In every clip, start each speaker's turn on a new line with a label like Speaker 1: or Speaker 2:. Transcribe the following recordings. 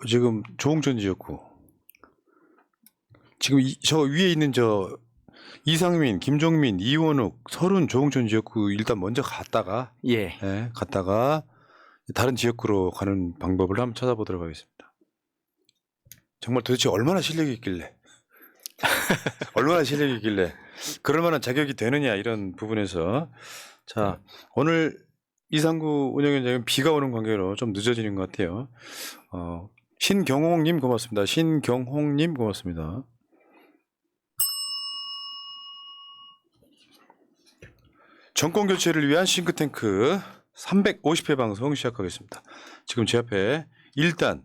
Speaker 1: 지금 조홍천 지역구 지금 저 위에 있는 저 이상민, 김종민, 이원욱, 설훈, 조홍천 지역구 일단 먼저 갔다가
Speaker 2: 예.
Speaker 1: 갔다가 다른 지역구로 가는 방법을 한번 찾아보도록 하겠습니다. 정말 도대체 얼마나 실력이 있길래 얼마나 실력이 있길래 그럴 만한 자격이 되느냐 이런 부분에서 자 오늘 이상구 운영위원장은 비가 오는 관계로 좀 늦어지는 것 같아요. 신경홍님 고맙습니다. 신경홍님 고맙습니다. 정권 교체를 위한 싱크탱크 350회 방송 시작하겠습니다. 지금 제 앞에 일단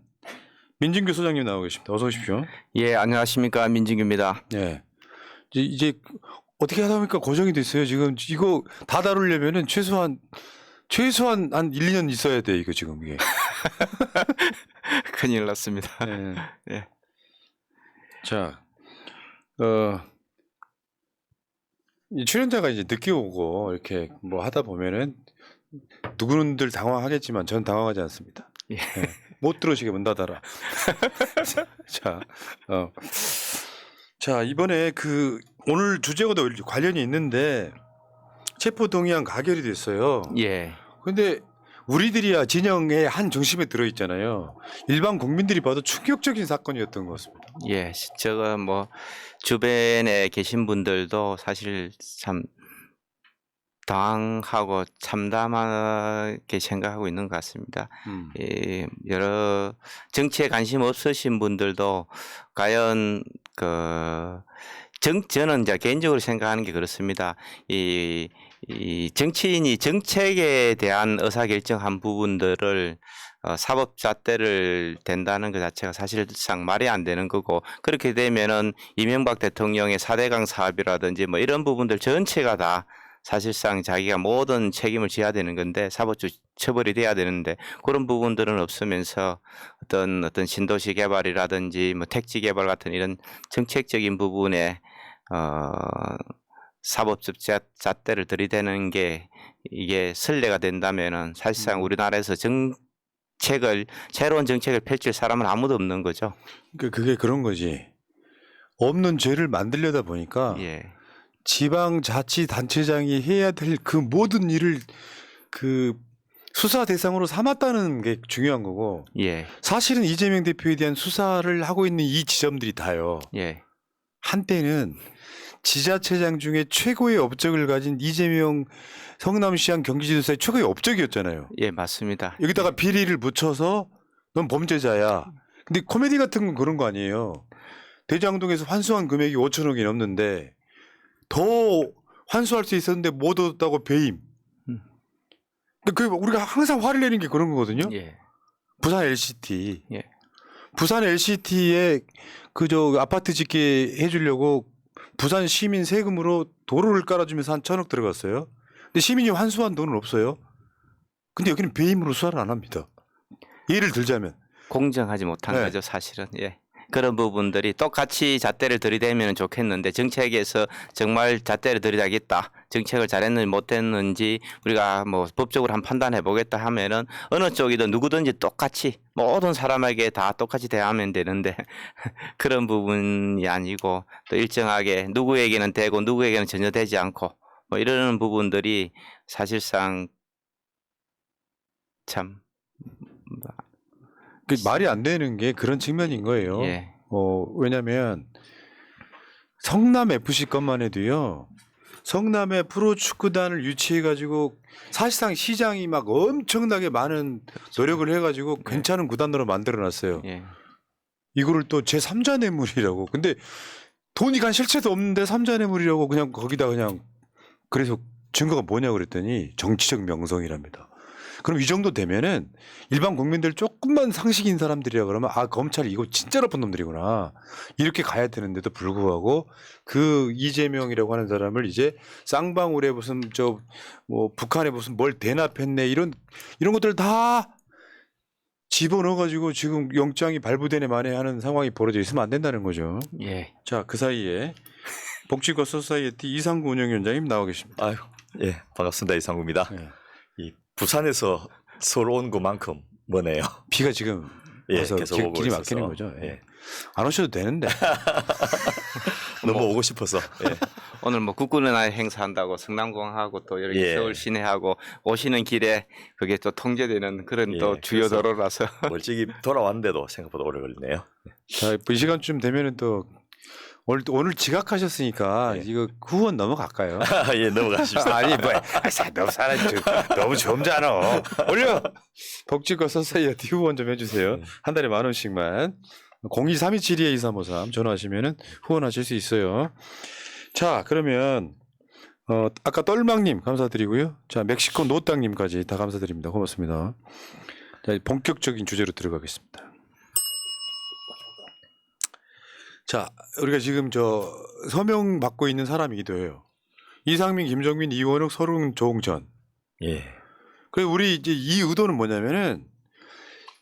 Speaker 1: 민진규 소장님 나오고 계십니다. 어서 오십시오.
Speaker 2: 예, 안녕하십니까. 민진규입니다.
Speaker 1: 네. 이제 어떻게 하다 보니까 고정이 됐어요. 지금 이거 다 다루려면은 최소한 한 1, 2년 있어야 돼, 이거 지금 이게.
Speaker 2: 큰일 났습니다.
Speaker 1: 네.
Speaker 2: 예.
Speaker 1: 자, 이 출연자가 이제 늦게 오고 이렇게 뭐 하다 보면은 누구는들 당황하겠지만 전 당황하지 않습니다.
Speaker 2: 예.
Speaker 1: 네. 못 들어오시게 문 닫아라. 자, 이번에 오늘 주제와도 관련이 있는데 체포동의안 가결이 됐어요.
Speaker 2: 예.
Speaker 1: 근데 우리들이야 진영의 한 중심에 들어있잖아요. 일반 국민들이 봐도 충격적인 사건이었던 것 같습니다.
Speaker 2: 예. 제가 뭐 주변에 계신 분들도 사실 참 당황하고 참담하게 생각하고 있는 것 같습니다. 예, 여러 정치에 관심 없으신 분들도 과연 저는 이제 개인적으로 생각하는 게 그렇습니다. 이 정치인이 정책에 대한 의사결정한 부분들을 사법잣대를 댄다는 것 자체가 사실상 말이 안 되는 거고, 그렇게 되면은 이명박 대통령의 4대강 사업이라든지 뭐 이런 부분들 전체가 다 사실상 자기가 모든 책임을 져야 되는 건데, 사법적 처벌이 돼야 되는데 그런 부분들은 없으면서 어떤 신도시 개발이라든지 뭐 택지 개발 같은 이런 정책적인 부분에 사법적 잣대를 들이대는 게 이게 선례가 된다면은 사실상 우리나라에서 새로운 정책을 펼칠 사람은 아무도 없는 거죠.
Speaker 1: 그게 그런 거지. 없는 죄를 만들려다 보니까
Speaker 2: 예.
Speaker 1: 지방자치단체장이 해야 될 그 모든 일을 수사 대상으로 삼았다는 게 중요한 거고,
Speaker 2: 예.
Speaker 1: 사실은 이재명 대표에 대한 수사를 하고 있는 이 지점들이 다요.
Speaker 2: 예.
Speaker 1: 한때는 지자체장 중에 최고의 업적을 가진 이재명 성남시장 경기지도사의 최고의 업적이었잖아요.
Speaker 2: 예, 맞습니다.
Speaker 1: 여기다가 비리를 붙여서 넌 범죄자야. 근데 코미디 같은 건 그런 거 아니에요. 대장동에서 환수한 금액이 5천억이 넘는데 더 환수할 수 있었는데 못 얻었다고 배임. 근데 우리가 항상 화를 내는 게 그런 거거든요.
Speaker 2: 예.
Speaker 1: 부산 LCT.
Speaker 2: 예.
Speaker 1: 부산 LCT에 아파트 짓게 해주려고 부산 시민 세금으로 도로를 깔아주면서 한 1,000억 들어갔어요. 근데 시민이 환수한 돈은 없어요. 근데 여기는 배임으로 수사를 안 합니다. 예를 들자면
Speaker 2: 공정하지 못한
Speaker 1: 네.
Speaker 2: 거죠, 사실은. 예. 그런 부분들이 똑같이 잣대를 들이대면 좋겠는데, 정책에서 정말 잣대를 들이대겠다, 정책을 잘했는지 못했는지 우리가 뭐 법적으로 한번 판단해 보겠다 하면은 어느 쪽이든 누구든지 똑같이 모든 사람에게 다 똑같이 대하면 되는데 그런 부분이 아니고 또 일정하게 누구에게는 되고 누구에게는 전혀 되지 않고 뭐 이러는 부분들이 사실상 참
Speaker 1: 말이 안 되는 게 그런 측면인 거예요.
Speaker 2: 예.
Speaker 1: 왜냐면 성남 FC 것만 해도요. 성남의 프로축구단을 유치해가지고 사실상 시장이 막 엄청나게 많은 노력을 해가지고 괜찮은 구단으로 만들어놨어요.
Speaker 2: 예.
Speaker 1: 이거를 또 제3자 뇌물이라고. 근데 돈이 간 실체도 없는데 3자 뇌물이라고 그냥 거기다 그냥. 그래서 증거가 뭐냐 그랬더니 정치적 명성이랍니다. 그럼 이 정도 되면은 일반 국민들 조금만 상식 있는 사람들이라 그러면 검찰이 이거 진짜 나쁜 놈들이구나 이렇게 가야 되는데도 불구하고 이재명이라고 하는 사람을 이제 쌍방울에 무슨 북한에 무슨 뭘 대납했네 이런 것들 다 집어넣어가지고 지금 영장이 발부되네 만에 하는 상황이 벌어져 있으면 안 된다는 거죠.
Speaker 2: 예.
Speaker 1: 자, 그 사이에 복지과 소사이어티 이상구 운영위원장님 나와 계십니다.
Speaker 3: 아유, 예, 반갑습니다. 이상구입니다.
Speaker 1: 네.
Speaker 3: 이 부산에서 서울 온 것만큼 머네요.
Speaker 1: 비가 지금
Speaker 3: 예,
Speaker 1: 그래서
Speaker 3: 계속 오고
Speaker 1: 길이
Speaker 3: 있어서.
Speaker 1: 막히는 거죠. 예.
Speaker 3: 예.
Speaker 1: 안 오셔도 되는데.
Speaker 3: 너무
Speaker 2: 뭐-
Speaker 3: 오고 싶어서. 예.
Speaker 2: 오늘 뭐 국군의 날 행사한다고 성남공하고 또 이렇게
Speaker 3: 예.
Speaker 2: 서울 시내하고 오시는 길에 그게 또 통제되는 그런
Speaker 3: 예,
Speaker 2: 또 주요
Speaker 3: 그래서-
Speaker 2: 도로라서
Speaker 3: 멀찍이 돌아왔는데도 생각보다 오래 걸리네요.
Speaker 1: 자, 이 시간쯤 되면은 또 오늘 지각하셨으니까
Speaker 3: 예.
Speaker 1: 이거 후원 넘어갈까요?
Speaker 3: 예, 넘어가십시다.
Speaker 1: 아니 뭐 너무 사람 너무 점잖아. 올려. 복지과 소사이어티 후원 좀 해주세요. 한 달에 10,000원씩만. 02-327-2353 전화하시면은 후원하실 수 있어요. 자, 그러면 아까 떨망님 감사드리고요. 자, 멕시코 노땅님까지 다 감사드립니다. 고맙습니다. 자, 본격적인 주제로 들어가겠습니다. 자, 우리가 지금 저 서명 받고 있는 사람이기도 해요. 이상민, 김정민, 이원욱, 서른, 조홍천.
Speaker 3: 예.
Speaker 1: 그래서 우리 이제 이 의도는 뭐냐면은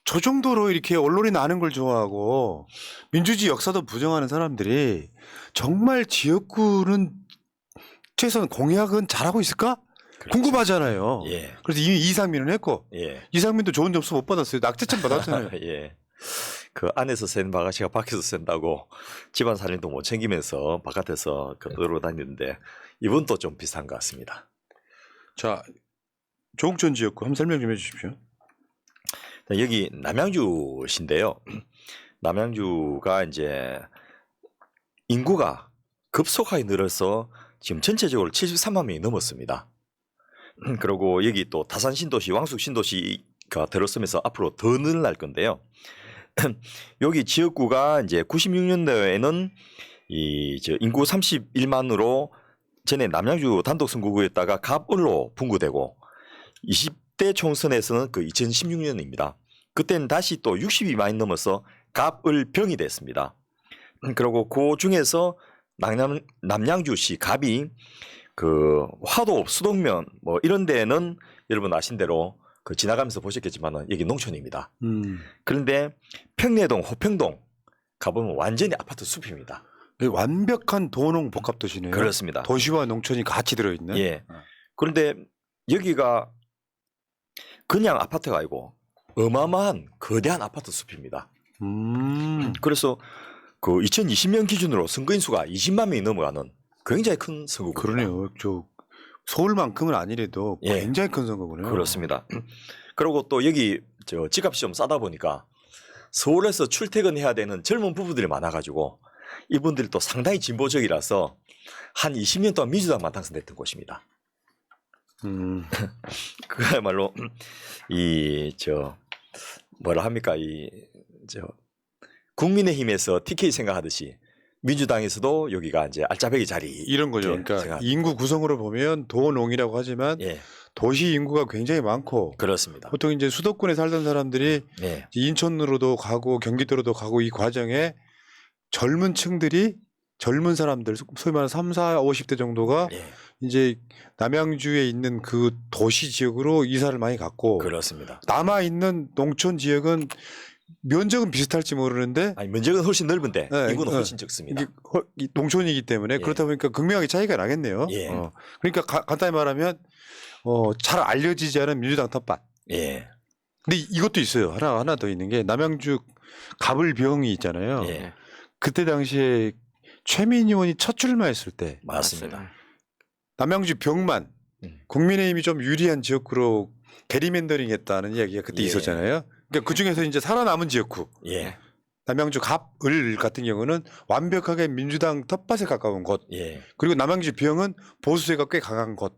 Speaker 1: 저 정도로 이렇게 언론이 나는 걸 좋아하고 민주주의 역사도 부정하는 사람들이 정말 지역구는 최소한 공약은 잘하고 있을까?
Speaker 3: 그렇죠.
Speaker 1: 궁금하잖아요.
Speaker 3: 예.
Speaker 1: 그래서 이미 이상민은 했고
Speaker 3: 예.
Speaker 1: 이상민도 좋은 점수 못 받았어요. 낙제점 받았잖아요.
Speaker 3: 예. 그 안에서 센 바가지가 밖에서 센다고 집안 살림도 못 챙기면서 바깥에서 돌아다니는데 다니는데 이분도 좀 비슷한 것 같습니다.
Speaker 1: 자, 조홍천 지역구 한번 설명 좀 해주십시오.
Speaker 3: 여기 남양주시인데요. 남양주가 이제 인구가 급속하게 늘어서 지금 전체적으로 73만 명이 넘었습니다. 그리고 여기 또 다산 신도시, 왕숙 신도시가 들어서면서 앞으로 더 늘어날 건데요. 여기 지역구가 이제 96년도에는 인구 31만으로 전에 남양주 단독 선거구였다가 갑을로 분구되고 20대 총선에서는 그 2016년입니다. 그때는 다시 또 62만이 넘어서 갑을병이 됐습니다. 그리고 그 중에서 남양주시 갑이 그 화도, 수동면 뭐 이런 데는 여러분 아신 대로 그 지나가면서 보셨겠지만은 여기 농촌입니다. 그런데 평내동, 호평동 가보면 완전히 아파트 숲입니다.
Speaker 1: 완벽한 도농 복합 도시네요.
Speaker 3: 그렇습니다.
Speaker 1: 도시와 농촌이 같이 들어있는.
Speaker 3: 예. 그런데 여기가 그냥 아파트가 아니고 어마어마한 거대한 아파트 숲입니다. 그래서 그 2020년 기준으로 선거인 수가 20만 명이 넘어가는 굉장히 큰 선거구입니다.
Speaker 1: 그러네요. 저 서울만큼은 아니래도
Speaker 3: 예.
Speaker 1: 굉장히 큰 선거구네요.
Speaker 3: 그렇습니다. 그리고 또 여기 저 집값이 좀 싸다 보니까 서울에서 출퇴근해야 되는 젊은 부부들이 많아가지고 이분들이 또 상당히 진보적이라서 한 20년 동안 민주당만 당선됐던 곳입니다. 그야말로 뭐라 합니까 국민의힘에서 TK 생각하듯이 민주당에서도 여기가 이제 알짜배기 자리
Speaker 1: 이런 거죠. 그러니까
Speaker 3: 생각합니다.
Speaker 1: 인구 구성으로 보면 도농이라고 하지만
Speaker 3: 예,
Speaker 1: 도시 인구가 굉장히 많고
Speaker 3: 그렇습니다.
Speaker 1: 보통 이제 수도권에 살던 사람들이
Speaker 3: 예,
Speaker 1: 인천으로도 가고 경기도로도 가고 이 과정에 젊은 사람들 소위 말하는 3, 4, 50대 정도가
Speaker 3: 예,
Speaker 1: 이제 남양주에 있는 그 도시 지역으로 이사를 많이 갔고
Speaker 3: 그렇습니다.
Speaker 1: 남아 있는 농촌 지역은 면적은 비슷할지 모르는데
Speaker 3: 아니 면적은 훨씬 넓은데
Speaker 1: 네,
Speaker 3: 인구는
Speaker 1: 네.
Speaker 3: 훨씬 적습니다.
Speaker 1: 이게 농촌이기 때문에
Speaker 3: 예.
Speaker 1: 그렇다 보니까 극명하게 차이가 나겠네요.
Speaker 3: 예.
Speaker 1: 그러니까 간단히 말하면 잘 알려지지 않은 민주당 텃밭.
Speaker 3: 예,
Speaker 1: 근데 이것도 있어요. 하나 더 있는 게 남양주 가불병이 있잖아요.
Speaker 3: 예,
Speaker 1: 그때 당시에 최민희 의원이 첫 출마했을 때
Speaker 3: 맞습니다.
Speaker 1: 남양주 병만 국민의힘이 좀 유리한 지역구로 게리맨더링했다는 이야기가 그때
Speaker 3: 예.
Speaker 1: 있었잖아요. 그러니까 그 중에서 이제 살아남은 지역구
Speaker 3: 예,
Speaker 1: 남양주 갑을 같은 경우는 완벽하게 민주당 텃밭에 가까운 곳.
Speaker 3: 예.
Speaker 1: 그리고 남양주 병은 보수세가 꽤 강한 곳.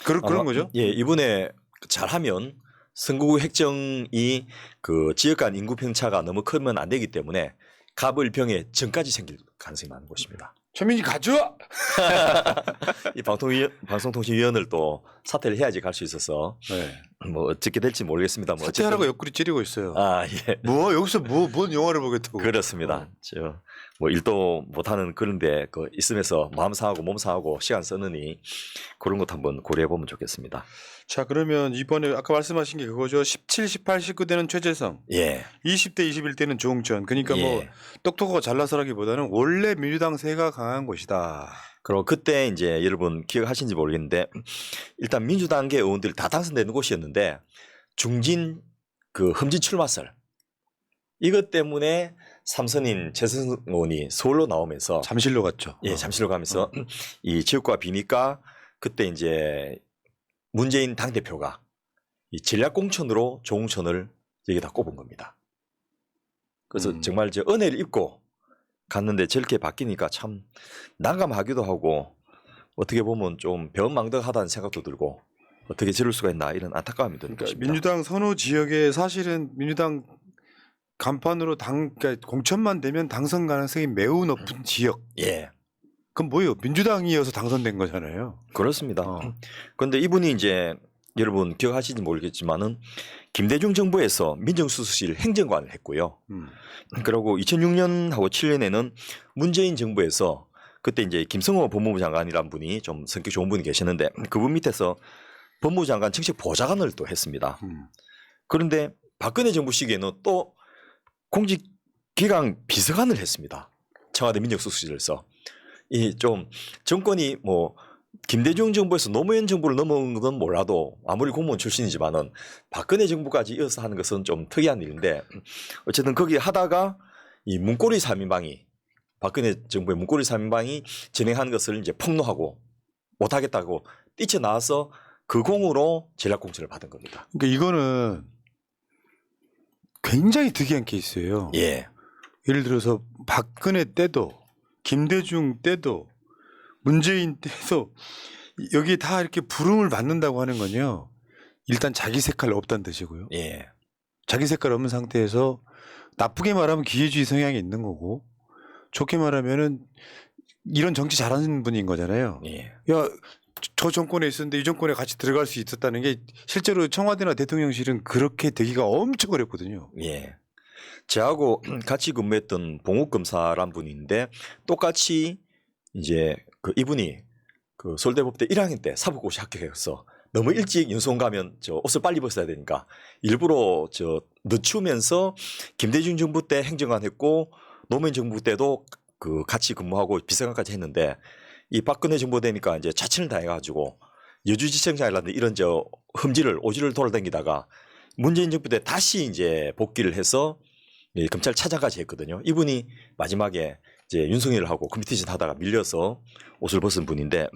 Speaker 1: 그런 거죠.
Speaker 3: 예, 이번에 잘하면 선거구 획정이 그 지역 간 인구 편차가 너무 크면 안 되기 때문에 갑을병에 전까지 생길 가능성이 많은 곳입니다.
Speaker 1: 최민희 가져.
Speaker 3: 이 방송통신위원을 또 사퇴를 해야지 갈 수 있어서
Speaker 1: 네.
Speaker 3: 뭐 어떻게 될지 모르겠습니다. 뭐
Speaker 1: 사퇴하라고
Speaker 3: 어쨌든-
Speaker 1: 옆구리 찌르고 있어요.
Speaker 3: 아 예.
Speaker 1: 뭐 여기서 뭔 영화를 보겠다고.
Speaker 3: 그렇습니다. 뭐 일도 못하는 그런데 그 있으면서 마음 상하고 몸 상하고 시간 쓰느니 그런 것 한번 고려해 보면 좋겠습니다.
Speaker 1: 자, 그러면 이번에 아까 말씀하신 게 그거죠. 17, 18, 19대는 최재성,
Speaker 3: 예.
Speaker 1: 20대, 21대는 조홍천. 그러니까
Speaker 3: 예.
Speaker 1: 뭐 똑똑하고 잘나서라기보다는 원래 민주당 세가 강한 곳이다.
Speaker 3: 그리고 그때 이제 여러분 기억하신지 모르겠는데 일단 민주당계 의원들이 다 당선되는 곳이었는데 중진 그 험지 출마설 이것 때문에 삼선인 최승 의원이 서울로 나오면서
Speaker 1: 잠실로 갔죠.
Speaker 3: 예, 잠실로 가면서 이 지역구가 비니까 그때 이제 문재인 당대표가 이 전략공천으로 조홍천을 여기다 꼽은 겁니다. 그래서 정말 저 은혜를 입고 갔는데 저렇게 바뀌니까 참 난감하기도 하고 어떻게 보면 좀 변망덕하다는 생각도 들고 어떻게 저럴 수가 있나 이런 안타까움이 드는
Speaker 1: 그러니까
Speaker 3: 것입니다.
Speaker 1: 민주당 선호 지역에 사실은 민주당 간판으로 그러니까 공천만 되면 당선 가능성이 매우 높은 지역.
Speaker 3: 예,
Speaker 1: 그럼 뭐예요? 민주당이어서 당선된 거잖아요.
Speaker 3: 그렇습니다.
Speaker 1: 어.
Speaker 3: 그런데 이분이 이제 여러분 기억하시는지 모르겠지만은 김대중 정부에서 민정수석실 행정관을 했고요. 그리고 2006년하고 7년에는 문재인 정부에서 그때 이제 김성호 법무부 장관이란 분이 좀 성격 좋은 분이 계시는데 그분 밑에서 법무부 장관 정책 보좌관을 또 했습니다. 그런데 박근혜 정부 시기에는 또 공직기강 비서관을 했습니다. 청와대 민정수석실에서 이 좀 정권이 뭐 김대중 정부에서 노무현 정부를 넘어온 건 몰라도 아무리 공무원 출신이지만은 박근혜 정부까지 이어서 하는 것은 좀 특이한 일인데 어쨌든 거기 하다가 이 문고리 3인방이 박근혜 정부의 문고리 3인방이 진행하는 것을 이제 폭로하고 못하겠다고 뛰쳐나와서 그 공으로 전략공천을 받은 겁니다.
Speaker 1: 그러니까 이거는 굉장히 특이한 케이스예요.
Speaker 3: 예,
Speaker 1: 예를 들어서 박근혜 때도 김대중 때도 문재인 때도 여기 다 이렇게 부름을 받는다고 하는 건요. 일단 자기 색깔 없다는 뜻이고요.
Speaker 3: 예,
Speaker 1: 자기 색깔 없는 상태에서 나쁘게 말하면 기회주의 성향이 있는 거고 좋게 말하면은 이런 정치 잘하는 분인 거잖아요.
Speaker 3: 예,
Speaker 1: 야, 저 정권에 있었는데 이 정권에 같이 들어갈 수 있었다는 게 실제로 청와대나 대통령실은 그렇게 되기가 엄청 어렵거든요.
Speaker 3: 예. 저하고 같이 근무했던 봉욱 검사란 분인데 똑같이 이제 그 이분이 그 서울대법대 1학년 때 사법고시 합격해서 너무 일찍 윤소원 가면 저 옷을 빨리 벗어야 되니까 일부러 저 늦추면서 김대중 정부 때 행정관 했고 노무현 정부 때도 그 같이 근무하고 비서관까지 했는데 이 박근혜 정부 되니까 이제 자친을 당해가지고 여주지청장이라는 이런 저 흠지를 오지를 돌아다니다가 문재인 정부 때 다시 이제 복귀를 해서 예, 검찰 차장까지 했거든요. 이분이 마지막에 이제 윤석열을 하고 컴피티션 하다가 밀려서 옷을 벗은 분인데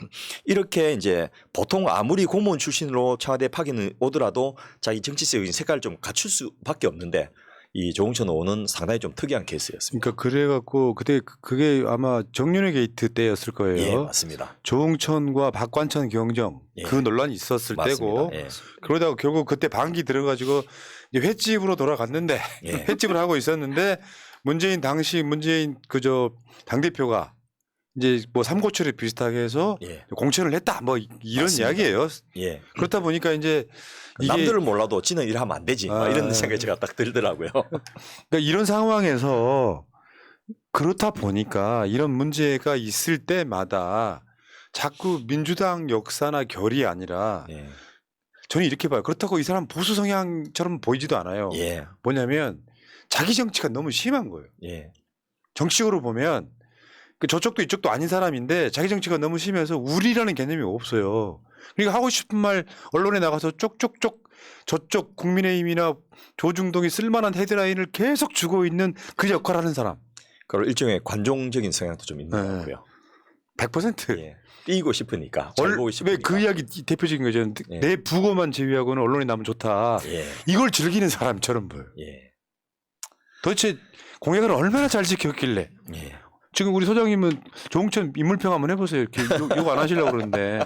Speaker 3: 이렇게 이제 보통 아무리 공무원 출신으로 청와대 파견을 오더라도 자기 정치적인 색깔을 좀 갖출 수밖에 없는데 이 조홍천 의원은 상당히 좀 특이한 케이스였습니다.
Speaker 1: 그러니까 그래갖고 그때 그게 아마 정윤회 게이트 때였을 거예요.
Speaker 3: 예, 맞습니다.
Speaker 1: 조홍천과 박관천 경정
Speaker 3: 예.
Speaker 1: 그 논란이 있었을 때고
Speaker 3: 맞습니다. 예.
Speaker 1: 그러다가 결국 그때 반기 들어가지고 이제 횟집으로 돌아갔는데
Speaker 3: 예.
Speaker 1: 횟집을 하고 있었는데 문재인 그저 당대표가 이제 뭐 삼고초를 비슷하게 해서
Speaker 3: 예.
Speaker 1: 공천을 했다 뭐 이런
Speaker 3: 맞습니다.
Speaker 1: 이야기예요.
Speaker 3: 예.
Speaker 1: 그렇다 보니까 이제 이게
Speaker 3: 남들은 몰라도 지는 일하면 안 되지. 막 이런 생각이 제가 딱 들더라고요.
Speaker 1: 그러니까 이런 상황에서 그렇다 보니까 이런 문제가 있을 때마다 자꾸 민주당 역사나 결이 아니라
Speaker 3: 예.
Speaker 1: 저는 이렇게 봐요. 그렇다고 이 사람 보수 성향처럼 보이지도 않아요.
Speaker 3: 예.
Speaker 1: 뭐냐면 자기 정치가 너무 심한 거예요.
Speaker 3: 예.
Speaker 1: 정치적으로 보면 그 저쪽도 이쪽도 아닌 사람인데 자기 정치가 너무 심해서 우리라는 개념이 없어요. 그러니까 하고 싶은 말 언론에 나가서 쪽쪽쪽 저쪽 국민의힘이나 조중동이 쓸만한 헤드라인을 계속 주고 있는 그 역할을 하는 사람.
Speaker 3: 그리고 일종의 관종적인 성향도 좀 있는
Speaker 1: 네.
Speaker 3: 것 같고요.
Speaker 1: 100%.
Speaker 3: 예. 뛰고 싶으니까. 잘 보고 싶으니까.
Speaker 1: 왜 그 이야기 대표적인 거죠.
Speaker 3: 예.
Speaker 1: 내 부고만 제외하고는 언론에 나면 좋다.
Speaker 3: 예.
Speaker 1: 이걸 즐기는 사람처럼 보여요.
Speaker 3: 예.
Speaker 1: 도대체 공약을 얼마나 잘 지켰길래.
Speaker 3: 예.
Speaker 1: 지금 우리 소장님은 조홍천 인물평 한번 해보세요. 이렇게 욕 안 하시려고 그러는데.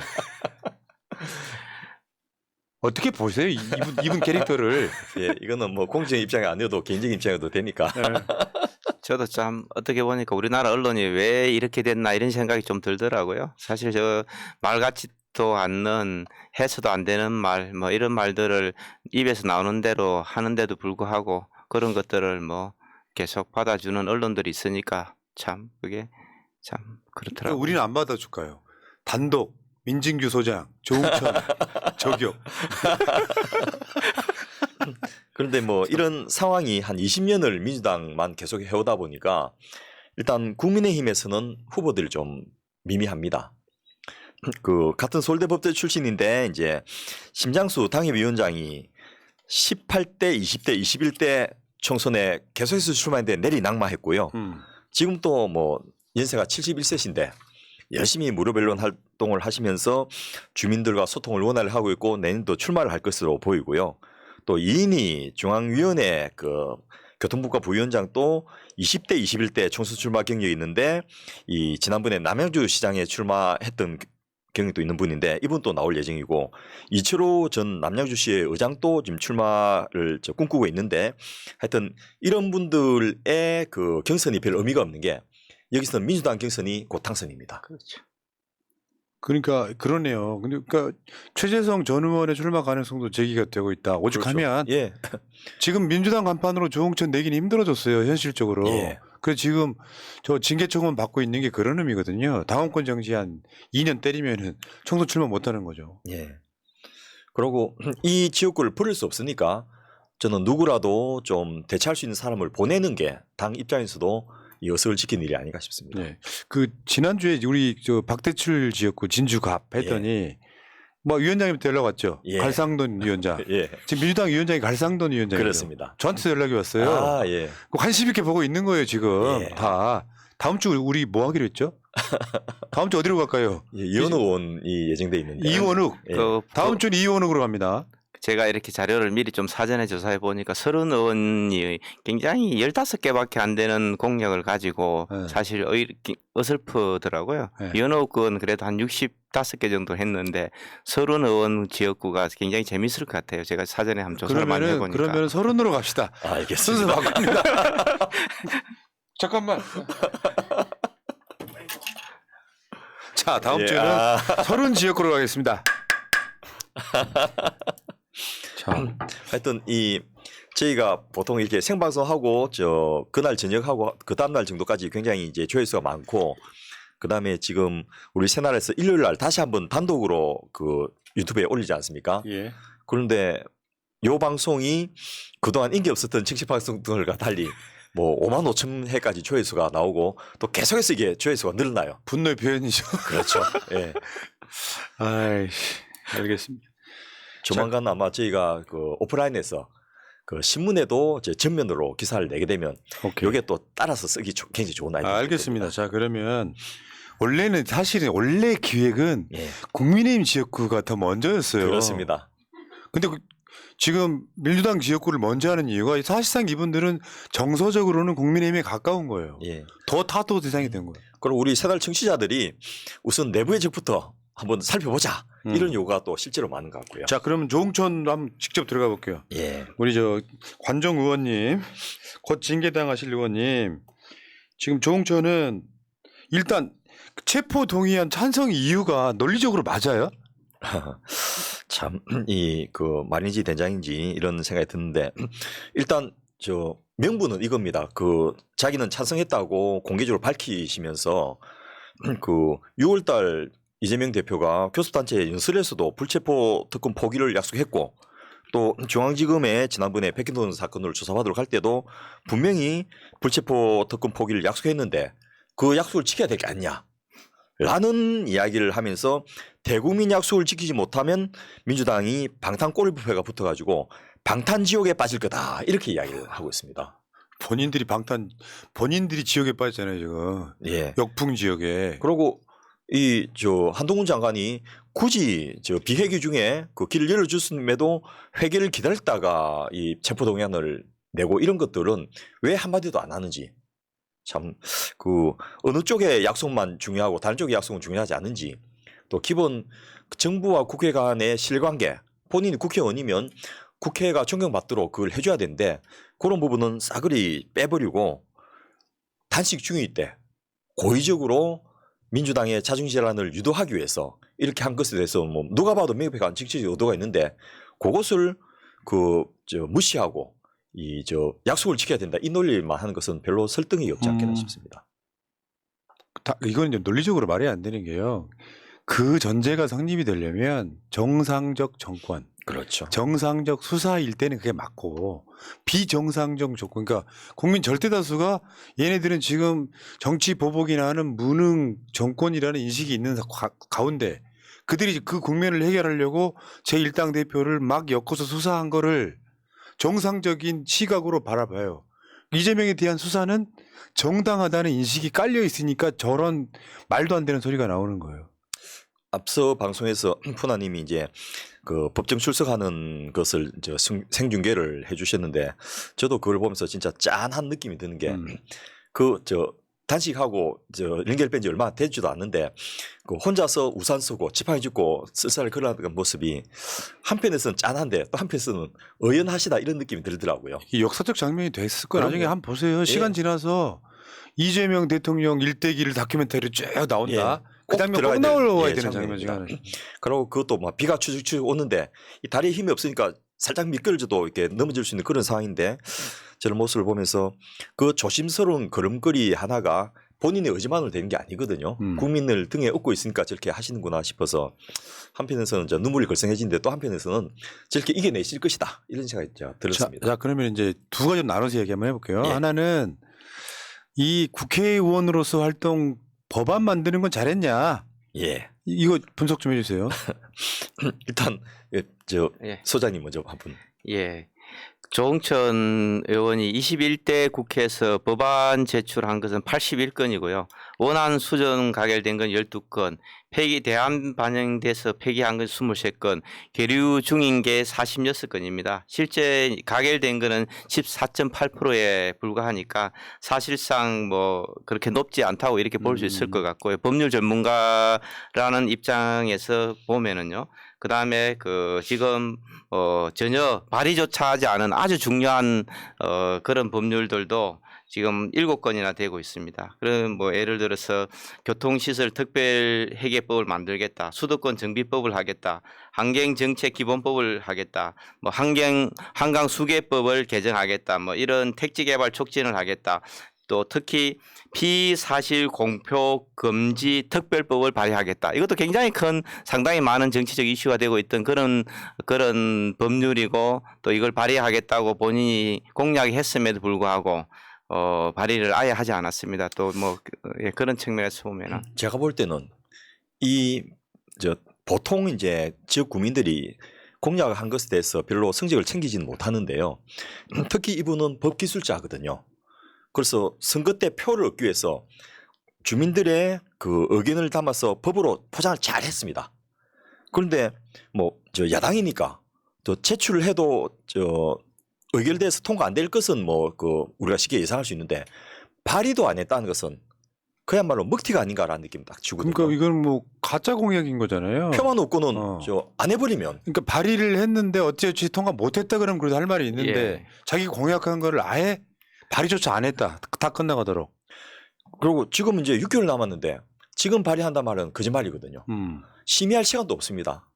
Speaker 1: 어떻게 보세요? 이분 캐릭터를.
Speaker 3: 예. 이거는 뭐 공적인 입장이 아니어도 개인적인 입장에도 되니까.
Speaker 1: 네.
Speaker 2: 저도 참 어떻게 보니까 우리나라 언론이 왜 이렇게 됐나 이런 생각이 좀 들더라고요. 사실 저 말 같지도 않는 해서도 안 되는 말 뭐 이런 말들을 입에서 나오는 대로 하는데도 불구하고 그런 것들을 뭐 계속 받아주는 언론들이 있으니까 참 그게 참 그렇더라고요.
Speaker 1: 우리는 안 받아줄까요? 단독 민진규 소장, 조홍천, 저격.
Speaker 3: 그런데 뭐 이런 상황이 한 20년을 민주당만 계속 해오다 보니까 일단 국민의힘에서는 후보들이 좀 미미합니다. 그 같은 서울대법대 출신인데 이제 심장수 당협위원장이 18대, 20대, 21대 총선에 계속해서 출마했는데 내리 낙마했고요. 지금 또 뭐 연세가 71세신데 열심히 무료 변론 활동을 하시면서 주민들과 소통을 원활히 하고 있고 내년도 출마를 할 것으로 보이고요. 또 이인희 중앙위원회 그 교통부과 부위원장도 20대, 21대 총선 출마 경력이 있는데 이 지난번에 남양주 시장에 출마했던 경력도 있는 분인데 이분 또 나올 예정이고 이철호 전 남양주시의 의장도 지금 출마를 꿈꾸고 있는데 하여튼 이런 분들의 그 경선이 별 의미가 없는 게 여기서는 민주당 경선이 곧 당선입니다.
Speaker 2: 그렇죠.
Speaker 1: 그러니까 그러네요. 근데 그러니까 최재성 전 의원의 출마 가능성도 제기가 되고 있다. 오죽하면
Speaker 3: 그렇죠. 예.
Speaker 1: 지금 민주당 간판으로 조홍천 내기는 힘들어졌어요. 현실적으로.
Speaker 3: 예.
Speaker 1: 그래서 지금 저 징계처분 받고 있는 게 그런 의미거든요. 당원권 정지 한 2년 때리면은 총선 출마 못하는 거죠.
Speaker 3: 예. 그리고 이 지역구를 버릴 수 없으니까 저는 누구라도 좀 대체할 수 있는 사람을 보내는 게 당 입장에서도 이 의석을 지키는 일이 아닌가 싶습니다.
Speaker 1: 네. 그 지난주에 우리 저 박대출 지역구 진주갑 했더니 뭐 위원장님한테 연락 왔죠.
Speaker 3: 예.
Speaker 1: 갈상돈 위원장.
Speaker 3: 예.
Speaker 1: 지금 민주당 위원장이 갈상돈 위원장이에요.
Speaker 3: 그렇습니다.
Speaker 1: 저한테도 연락이 왔어요.
Speaker 3: 아, 예.
Speaker 1: 관심 있게 보고 있는 거예요 지금.
Speaker 3: 예.
Speaker 1: 다. 다음 주 우리 뭐 하기로 했죠? 다음 주 어디로 갈까요?
Speaker 3: 예, 이현우 의원이 예정돼 있는데.
Speaker 1: 이원욱.
Speaker 3: 예.
Speaker 1: 다음 주는 이원욱으로 갑니다.
Speaker 2: 제가 이렇게 자료를 미리 좀 사전에 조사해 보니까 30 의원이 굉장히 15개밖에 안 되는 공약을 가지고
Speaker 1: 네.
Speaker 2: 사실 어설프더라고요.
Speaker 1: 네.
Speaker 2: 연옥 의원 그래도 한 65개 정도 했는데 30 의원 지역구가 굉장히 재밌을 것 같아요. 제가 사전에 한번 조사를 많이 해보니까.
Speaker 1: 그러면 30으로 갑시다. 순서
Speaker 3: 알겠습니다.
Speaker 1: 바꿉니다. 잠깐만. 자 다음
Speaker 3: 예,
Speaker 1: 주는 30 지역구로 가겠습니다. 자,
Speaker 3: 하여튼 이 저희가 보통 이렇게 생방송하고 저 그날 저녁하고 그 다음 날 정도까지 굉장히 이제 조회수가 많고 그다음에 지금 우리 새날에서 일요일 날 다시 한번 단독으로 그 유튜브에 올리지 않습니까?
Speaker 1: 예.
Speaker 3: 그런데 요 방송이 그동안 인기 없었던 정치 방송들과 달리 뭐 5만 5천 회까지 조회수가 나오고 또 계속해서 이게 조회수가 늘어나요.
Speaker 1: 분노의 표현이죠.
Speaker 3: 그렇죠. 예.
Speaker 1: 아이씨, 알겠습니다.
Speaker 3: 조만간 아마 저희가 그 오프라인에서 그 신문에도 이제 전면으로 기사를 내게 되면
Speaker 1: 오케이.
Speaker 3: 이게 또 따라서 쓰기 굉장히 좋은 아이디어.
Speaker 1: 알겠습니다. 자 그러면 원래는 사실은 원래 기획은
Speaker 3: 예.
Speaker 1: 국민의힘 지역구가 더 먼저였어요.
Speaker 3: 그렇습니다.
Speaker 1: 근데 지금 민주당 지역구를 먼저 하는 이유가 사실상 이분들은 정서적으로는 국민의힘에 가까운 거예요.
Speaker 3: 예.
Speaker 1: 더 타도 대상이 된 거예요.
Speaker 3: 그리고 우리 새날 청취자들이 우선 내부의 적부터 한번 살펴보자 이런 요구가 또 실제로 많은 것 같고요.
Speaker 1: 자 그러면 조홍천 한번 직접 들어가 볼게요.
Speaker 3: 예.
Speaker 1: 우리 저 관정 의원님, 곧 징계당하실 의원님, 지금 조홍천은 일단 체포 동의안 찬성 이유가 논리적으로 맞아요?
Speaker 3: 참 이 그 말인지 된장인지 이런 생각이 드는데 일단 저 명분은 이겁니다. 그 자기는 찬성했다고 공개적으로 밝히시면서 그 6월달 이재명 대표가 교섭단체 연설에서도 불체포 특권 포기를 약속했고 또 중앙지검에 지난번에 백현동 사건을 조사받으러 갈 때도 분명히 불체포 특권 포기를 약속했는데 그 약속을 지켜야 될 게 아니냐 라는 이야기를 하면서 대국민 약속을 지키지 못하면 민주당이 방탄골프회가 붙어가지고 방탄지옥에 빠질 거다 이렇게 이야기를 하고 있습니다.
Speaker 1: 본인들이 지역에 빠졌잖아요 지금.
Speaker 3: 예.
Speaker 1: 역풍 지역에.
Speaker 3: 그리고 이 저 한동훈 장관이 굳이 저 비회기 중에 그 길을 열어줬음에도 회기를 기다렸다가 이 체포동의안을 내고 이런 것들은 왜 한마디도 안 하는지 참 그 어느 쪽의 약속만 중요하고 다른 쪽의 약속은 중요하지 않은지 또 기본 정부와 국회 간의 실관계 본인이 국회의원이면 국회가 존경받도록 그걸 해줘야 되는데 그런 부분은 싸그리 빼버리고 단식 중일 때 고의적으로 민주당의 자중질환을 유도하기 위해서 이렇게 한 것에 대해서 뭐 누가 봐도 명백한 정치적 의도가 있는데 그것을 그 저 무시하고 이 저 약속을 지켜야 된다 이 논리만 하는 것은 별로 설득이 없지 않겠나 싶습니다.
Speaker 1: 이건 이제 논리적으로 말이 안 되는 게요. 그 전제가 성립이 되려면 정상적 정권,
Speaker 3: 그렇죠.
Speaker 1: 정상적 수사일 때는 그게 맞고 비정상적 조건, 그러니까 국민 절대 다수가 얘네들은 지금 정치 보복이나 하는 무능 정권이라는 인식이 있는 가운데 그들이 그 국면을 해결하려고 제1당 대표를 막 엮어서 수사한 거를 정상적인 시각으로 바라봐요. 이재명에 대한 수사는 정당하다는 인식이 깔려 있으니까 저런 말도 안 되는 소리가 나오는 거예요.
Speaker 3: 앞서 방송에서 푸나님이 이제 그 법정 출석하는 것을 생중계를 해주셨는데 저도 그걸 보면서 진짜 짠한 느낌이 드는 게 그 단식하고 연결된 지 얼마 되지도 않는데 그 혼자서 우산 쓰고 지팡이 짚고 쓸쓸하게 걸어가는 모습이 한편에서는 짠한데 또 한편에서는 의연하시다 이런 느낌이 들더라고요.
Speaker 1: 이 역사적 장면이 됐을 거예요. 나중에
Speaker 3: 그럼요.
Speaker 1: 한번 보세요. 시간
Speaker 3: 예.
Speaker 1: 지나서 이재명 대통령 일대기를 다큐멘터리 쭉 나온다.
Speaker 3: 예.
Speaker 1: 그
Speaker 3: 꼭
Speaker 1: 장면
Speaker 3: 들어가야
Speaker 1: 꼭
Speaker 3: 될,
Speaker 1: 나와야
Speaker 3: 예,
Speaker 1: 되는
Speaker 3: 장면입니다.
Speaker 1: 장면이잖아요.
Speaker 3: 그리고 그것도 막 비가 추적추적 오는데 이 다리에 힘이 없으니까 살짝 미끄러져도 이렇게 넘어질 수 있는 그런 상황인데 저런 모습을 보면서 그 조심스러운 걸음걸이 하나가 본인의 의지만으로 되는 게 아니거든요. 국민을 등에 업고 있으니까 저렇게 하시는구나 싶어서 한편에서는 눈물이 걸성해지는데 또 한편에서는 저렇게 이겨내실 것이다 이런 생각이 들었습니다.
Speaker 1: 자, 그러면 이제 두 가지 좀 나눠서 얘기 한번 해볼게요.
Speaker 3: 예.
Speaker 1: 하나는 이 국회의원으로서 활동 법안 만드는 건 잘했냐?
Speaker 3: 예.
Speaker 1: 이거 분석 좀 해주세요.
Speaker 3: 일단
Speaker 2: 예.
Speaker 3: 소장님 먼저 한번.
Speaker 2: 예. 조홍천 의원이 21대 국회에서 법안 제출한 것은 81건이고요. 원안 수정 가결된 건 12건, 폐기 대안 반영돼서 폐기한 건 23건, 계류 중인 게 46건입니다. 실제 가결된 거는 14.8%에 불과하니까 사실상 뭐 그렇게 높지 않다고 이렇게 볼 수 있을 것 같고요. 법률 전문가라는 입장에서 보면은요. 그다음에 지금 전혀 발의조차 하지 않은 아주 중요한 그런 법률들도 지금 7건이나 되고 있습니다. 그럼 뭐 예를 들어서 교통시설 특별회계법을 만들겠다, 수도권 정비법을 하겠다, 환경정책기본법을 하겠다, 뭐 한강수계법을 개정하겠다, 뭐 이런 택지개발 촉진을 하겠다. 또 특히 피사실 공표 금지 특별법을 발의하겠다. 이것도 굉장히 큰 상당히 많은 정치적 이슈가 되고 있던 그런 법률이고 또 이걸 발의하겠다고 본인이 공약했음에도 불구하고 발의를 아예 하지 않았습니다. 또 뭐 그런 측면에서 보면은
Speaker 3: 제가 볼 때는 보통 이제 지역 구민들이 공약을 한 것에 대해서 별로 성적을 챙기지는 못하는데요. 특히 이분은 법기술자거든요. 그래서 선거 때 표를 얻기 위해서 주민들의 그 의견을 담아서 법으로 포장을 잘 했습니다. 그런데 야당이니까 또 제출을 해도 의결돼서 통과 안 될 것은 우리가 쉽게 예상할 수 있는데 발의도 안 했다는 것은 그야말로 먹튀가 아닌가라는 느낌이 딱 주거든요.
Speaker 1: 그러니까 이건 뭐 가짜 공약인 거잖아요.
Speaker 3: 표만 없고는 안 해버리면.
Speaker 1: 그러니까 발의를 했는데 어찌어찌 통과 못했다 그러면 그래도 할 말이 있는데
Speaker 2: 예.
Speaker 1: 자기 공약한 거를 아예 발의조차 안 했다. 다 끝나가도록.
Speaker 3: 그리고 지금 이제 6개월 남았는데 지금 발의한단 말은 거짓말이거든요. 심의할 시간도 없습니다.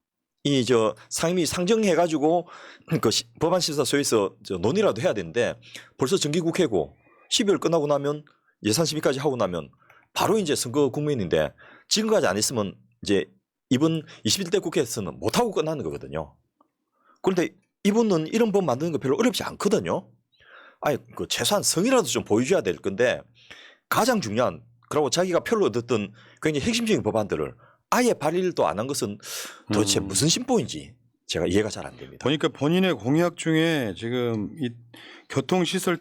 Speaker 3: 상임위 상정해가지고 법안 심사소에서 논의라도 해야 되는데 벌써 정기국회고 12월 끝나고 나면 예산 심의까지 하고 나면 바로 이제 선거 국면인데 지금까지 안 했으면 이제 이번 21대 국회에서는 못하고 끝나는 거거든요. 그런데 이분은 이런 법 만드는 거 별로 어렵지 않거든요. 아니 최소한 성의라도 좀 보여줘야 될 건데 가장 중요한 그리고 자기가 표를 얻었던 굉장히 핵심적인 법안들을 아예 발의도 안 한 것은 도대체 무슨 심보인지 제가 이해가 잘 안 됩니다.
Speaker 1: 보니까 본인의 공약 중에 지금 이 교통시설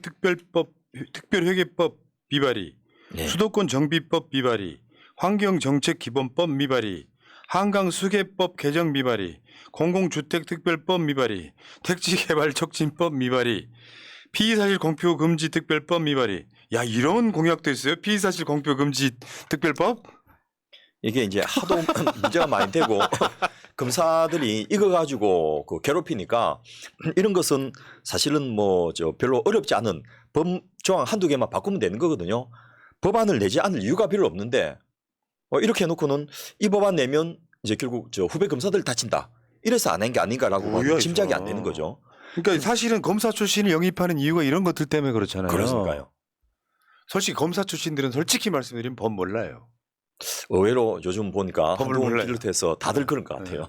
Speaker 1: 특별회계법 미발의,
Speaker 3: 네.
Speaker 1: 수도권 정비법 미발의, 환경정책기본법 미발의, 한강수계법 개정 미발의, 공공주택특별법 미발의, 택지개발촉진법 미발의, 피의사실 공표 금지 특별법 미발의. 야, 이런 공약도 있어요? 피의사실 공표 금지 특별법?
Speaker 3: 이게 이제 하도 문제가 많이 되고 검사들이 이거 가지고 괴롭히니까 이런 것은 사실은 별로 어렵지 않은 법 조항 한두 개만 바꾸면 되는 거거든요. 법안을 내지 않을 이유가 별로 없는데 이렇게 해놓고는 이 법안 내면 이제 결국 후배 검사들 다친다. 이래서 안 한 게 아닌가라고 짐작이 안 되는 거죠.
Speaker 1: 그러니까 사실은 검사 출신을 영입하는 이유가 이런 것들 때문에 그렇잖아요.
Speaker 3: 그러니까요.
Speaker 1: 솔직히 검사 출신들은 솔직히 말씀드리면 법 몰라요.
Speaker 3: 의외로 요즘 보니까
Speaker 1: 법을
Speaker 3: 한동훈
Speaker 1: 몰라요.
Speaker 3: 비롯해서 다들 그런 것 같아요.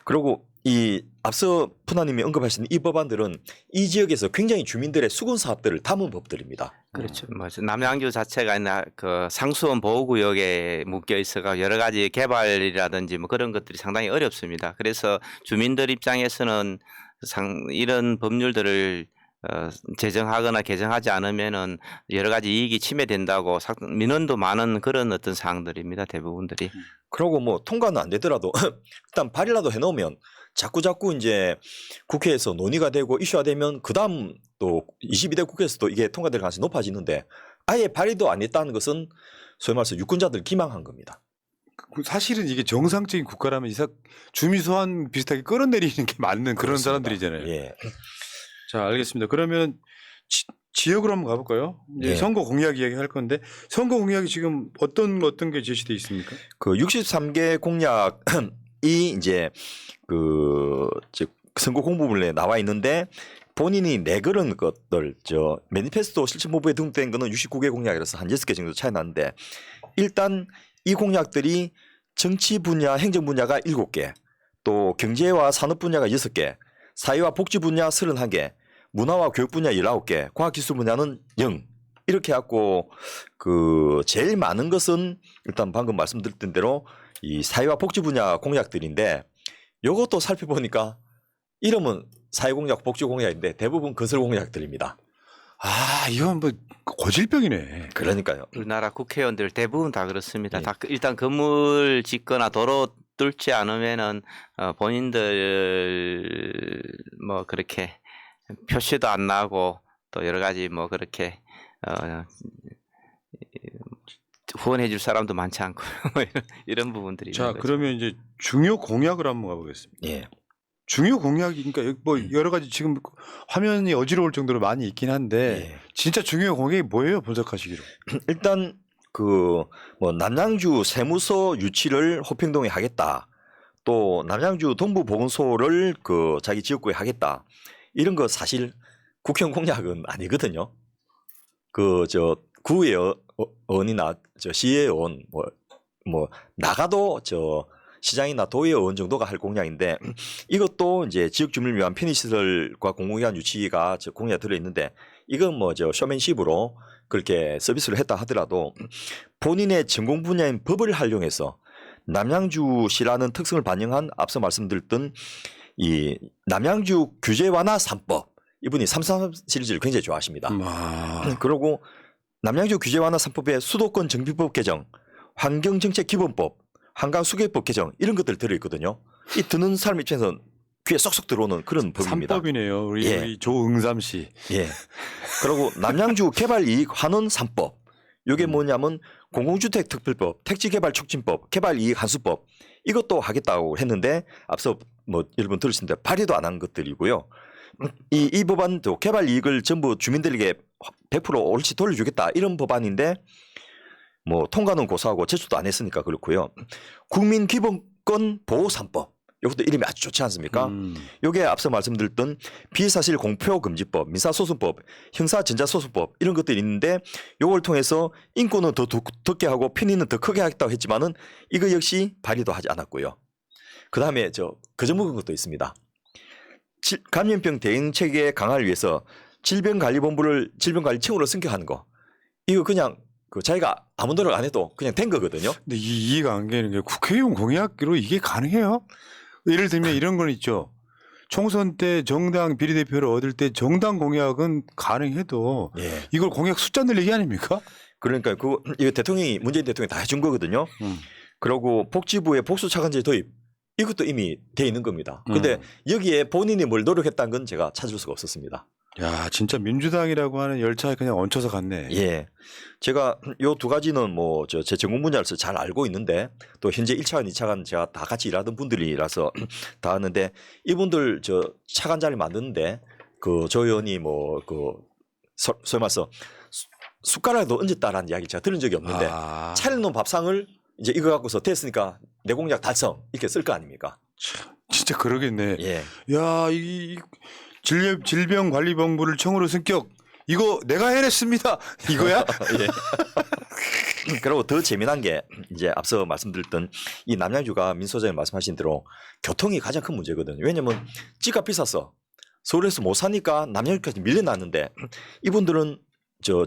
Speaker 3: 그리고 이 앞서 푸나님이 언급하신 이 법안들은 이 지역에서 굉장히 주민들의 수건 사업들을 담은 법들입니다.
Speaker 2: 그렇죠. 맞아요. 남양주 자체가 상수원 보호구역에 묶여 있어가 여러 가지 개발이라든지 뭐 그런 것들이 상당히 어렵습니다. 그래서 주민들 입장에서는 이런 법률들을 제정하거나 개정하지 않으면은 여러 가지 이익이 침해된다고 민원도 많은 그런 어떤 사항들입니다. 대부분들이.
Speaker 3: 그러고 뭐 통과는 안 되더라도 일단 발의라도 해놓으면 자꾸 이제 국회에서 논의가 되고 이슈가 되면 그 다음 또 22대 국회에서도 이게 통과될 가능성이 높아지는데 아예 발의도 안 했다는 것은 소위 말해서 유권자들 기망한 겁니다.
Speaker 1: 사실은 이게 정상적인 국가라면 주민 소환 비슷하게 끌어내리는 게 맞는 그런
Speaker 3: 그렇습니다.
Speaker 1: 사람들이잖아요.
Speaker 3: 예.
Speaker 1: 자, 알겠습니다. 그러면 지역으로 한번 가볼까요? 이제
Speaker 3: 네.
Speaker 1: 선거 공약 이야기 할 건데 선거 공약이 지금 어떤 게 제시돼 있습니까?
Speaker 3: 그 63개 공약이 이제 선거 공보문에 나와 있는데 본인이 내걸은 것들 매니페스토 실천본부에 등록된 거는 69개 공약이라서 한 6개 정도 차이 나는데 일단 이 공약들이 정치 분야, 행정 분야가 7개, 또 경제와 산업 분야가 6개, 사회와 복지 분야 31개, 문화와 교육 분야 19개, 과학기술 분야는 0. 이렇게 해갖고 제일 많은 것은 일단 방금 말씀드렸던 대로 이 사회와 복지 분야 공약들인데 이것도 살펴보니까 이름은 사회공약, 복지공약인데 대부분 건설 공약들입니다.
Speaker 1: 아, 이건 뭐 고질병이네.
Speaker 3: 그러니까요.
Speaker 2: 우리나라 국회의원들 대부분 다 그렇습니다.
Speaker 3: 예.
Speaker 2: 다 일단 건물 짓거나 도로 뚫지 않으면은 본인들 뭐 그렇게 표시도 안 나고 또 여러 가지 뭐 그렇게 후원해 줄 사람도 많지 않고 이런 부분들이
Speaker 1: 자,
Speaker 2: 있는 거죠.
Speaker 1: 그러면 이제 중요 공약을 한번 가보겠습니다.
Speaker 3: 예.
Speaker 1: 중요 공약이 그러니까 뭐 여러 가지 지금 화면이 어지러울 정도로 많이 있긴 한데
Speaker 3: 예.
Speaker 1: 진짜 중요 공약이 뭐예요? 분석하시기로.
Speaker 3: 일단 뭐 남양주 세무서 유치를 호평동에 하겠다. 또 남양주 동부보건소를 자기 지역구에 하겠다. 이런 거 사실 국형 공약은 아니거든요. 구의 의원이나 시의 의원 뭐 나가도 시장이나 도의 의원 정도가 할 공약인데 이것도 이제 지역 주민을 위한 편의시설과 공공기관 유치가 공약에 들어 있는데 이건 뭐 쇼맨십으로 그렇게 서비스를 했다 하더라도 본인의 전공 분야인 법을 활용해서 남양주시라는 특성을 반영한 앞서 말씀드렸던 이 남양주 규제 완화 3법 이분이 3.3 시리즈를 굉장히 좋아하십니다. 그리고 남양주 규제 완화 3법에 수도권 정비법 개정, 환경정책 기본법, 한강수계법 개정 이런 것들 들어있거든요. 이 듣는 사람 입장에서는 귀에 쏙쏙 들어오는 그런 법입니다.
Speaker 1: 3법이네요. 우리,
Speaker 3: 예.
Speaker 1: 우리 조응삼 씨.
Speaker 3: 예. 그리고 남양주 개발이익 환원 3법. 이게 뭐냐면 공공주택 특별법, 택지개발 촉진법, 개발이익 환수법 이것도 하겠다고 했는데 앞서 뭐 여러분 들으신데 발의도 안 한 것들이고요. 이 법안도 개발이익을 전부 주민들에게 100% 옳지 돌려주겠다 이런 법안인데 뭐 통과는 고사하고 제출도 안 했으니까 그렇고요. 국민기본권 보호 3법. 이것도 이름이 아주 좋지 않습니까? 이게 앞서 말씀드렸던 비사실 공표금지법, 민사소송법, 형사전자소송법 이런 것들이 있는데 이걸 통해서 인권은 더 두텁게 하고 편의는 더 크게 하겠다고 했지만은 이거 역시 발의도 하지 않았고요. 그 다음에 그저먹은 것도 있습니다. 감염병 대응체계 강화를 위해서 질병관리본부를 질병관리청으로 승격하는 거. 이거 그냥 자기가 아무 노력 안 해도 그냥 된 거거든요.
Speaker 1: 근데 이해가 안 되는 게 국회의원 공약으로 이게 가능해요? 예를 들면 이런 건 있죠. 총선 때 정당 비례대표를 얻을 때 정당 공약은 가능해도
Speaker 3: 예.
Speaker 1: 이걸 공약 숫자 늘리기 아닙니까?
Speaker 3: 그러니까 이거 문재인 대통령이 다 해준 거거든요. 그리고 복지부의 복수차관제 도입 이것도 이미 돼 있는 겁니다. 근데 여기에 본인이 뭘 노력했다는 건 제가 찾을 수가 없었습니다.
Speaker 1: 야, 진짜 민주당이라고 하는 열차에 그냥 얹혀서 갔네.
Speaker 3: 예. 제가 요 두 가지는 뭐 제 전공 분야에서 잘 알고 있는데 또 현재 1차관, 2차관 제가 다 같이 일하던 분들이라서 다 아는데 이분들 차관 자리 만드는데 조 의원이 소위 말해서 숟가락도 얹었다라는 이야기 제가 들은 적이 없는데 차려놓은 밥상을 이제 이거 갖고서 됐으니까 내 공약 달성 이렇게 쓸 거 아닙니까?
Speaker 1: 진짜 그러겠네.
Speaker 3: 예.
Speaker 1: 야, 질병관리본부를 청으로 승격. 이거 내가 해냈습니다. 이거야?
Speaker 3: 예. 그리고 더 재미난 게 이제 앞서 말씀드렸던 이 남양주가 민 소장님 말씀하신 대로 교통이 가장 큰 문제거든요. 왜냐면 집값 비쌌어. 서울에서 못 사니까 남양주까지 밀려났는데 이분들은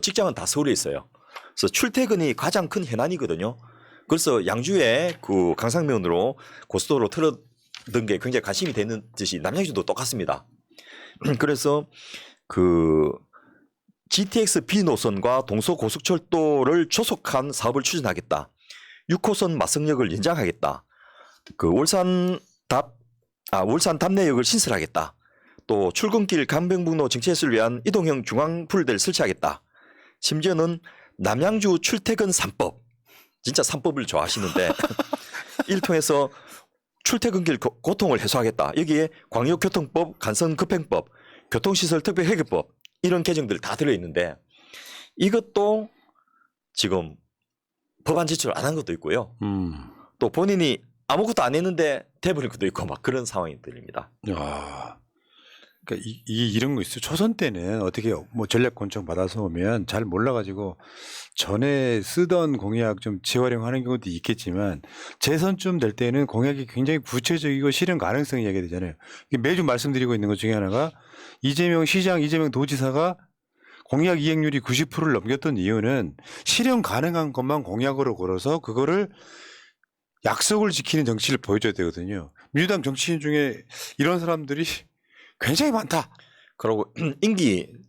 Speaker 3: 직장은 다 서울에 있어요. 그래서 출퇴근이 가장 큰 현안이거든요. 그래서 양주에 강상면으로 고속도로 틀어든 게 굉장히 관심이 되는 듯이 남양주도 똑같습니다. 그래서 그 GTX B 노선과 동서고속철도를 조속한 사업을 추진하겠다. 6호선 마성역을 연장하겠다. 그 울산 답내역을 신설하겠다. 또 출근길 강변북로 정체해소를 위한 이동형 중앙풀대를 설치하겠다. 심지어는 남양주 출퇴근 3법, 진짜 3법을 좋아하시는데 이를 통해서 출퇴근길 고통을 해소하겠다. 여기에 광역교통법, 간선급행법, 교통시설특별회계법 이런 개정들 다 들어있는데 이것도 지금 법안 제출을 안 한 것도 있고요. 또 본인이 아무것도 안 했는데 돼버린 것도 있고 막 그런 상황이 들립니다.
Speaker 1: 야, 그러니까 이런 거 있어요. 초선 때는 어떻게 뭐 전략 권총 받아서 오면 잘 몰라가지고 전에 쓰던 공약 좀 재활용하는 경우도 있겠지만 재선쯤 될 때는 공약이 굉장히 구체적이고 실현 가능성이 얘기되잖아요. 매주 말씀드리고 있는 것 중에 하나가 이재명 시장, 이재명 도지사가 공약 이행률이 90%를 넘겼던 이유는 실현 가능한 것만 공약으로 걸어서 그거를 약속을 지키는 정치를 보여줘야 되거든요. 민주당 정치인 중에 이런 사람들이 굉장히 많다.
Speaker 3: 그리고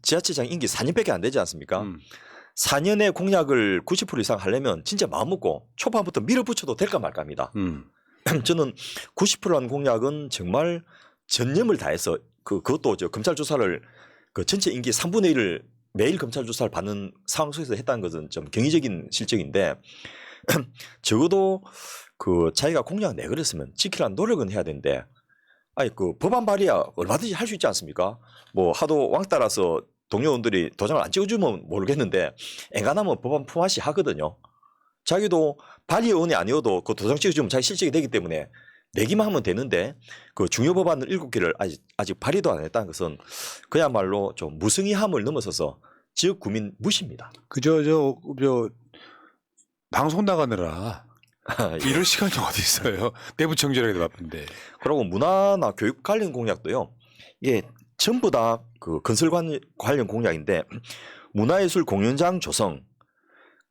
Speaker 3: 지자체장 임기 4년밖에 안 되지 않습니까? 4년의 공약을 90% 이상 하려면 진짜 마음 먹고 초반부터 밀어붙여도 될까 말까입니다. 저는 90%라는 공약은 정말 전념을 다해서 그것도 검찰 조사를 그 전체 임기 3분의 1을 매일 검찰 조사를 받는 상황 속에서 했다는 것은 좀 경이적인 실적인데 적어도 그 자기가 공약 내걸었으면 지키라는 노력은 해야 되는데 아니 그 법안 발의야 얼마든지 할 수 있지 않습니까? 뭐 하도 왕따라서 동료원들이 도장을 안 찍어주면 모르겠는데 엔간하면 법안 품앗이 하거든요. 자기도 발의원이 아니어도 그 도장 찍어주면 자기 실적이 되기 때문에 내기만 하면 되는데 그 중요 법안을 7개를 아직 발의도 안 했다는 것은 그야말로 좀 무성의함을 넘어서서 지역 구민 무시입니다.
Speaker 1: 저 방송 나가느라
Speaker 3: 예.
Speaker 1: 이럴 시간이 어디 있어요. 내부 청결하게 바쁜데.
Speaker 3: 그리고 문화나 교육 관련 공약도요. 이게 전부 다 그 건설 관련 공약인데 문화예술 공연장 조성,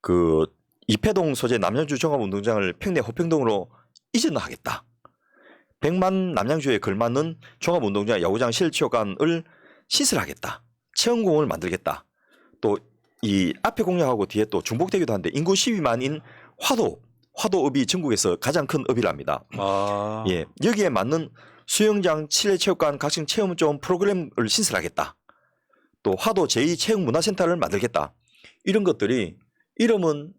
Speaker 3: 그 이패동 소재 남양주 종합운동장을 평내 호평동으로 이전하겠다. 100만 남양주에 걸맞는 종합운동장 야구장 실체관을 시설하겠다. 체험공원을 만들겠다. 또 이 앞에 공약하고 뒤에 또 중복되기도 한데 인구 12만인 화도읍이 전국에서 가장 큰 읍이랍니다.
Speaker 1: 아.
Speaker 3: 예, 여기에 맞는 수영장, 실내체육관, 각종 체험 좋은 프로그램을 신설하겠다. 또 화도 제2체육문화센터를 만들겠다. 이런 것들이 이름은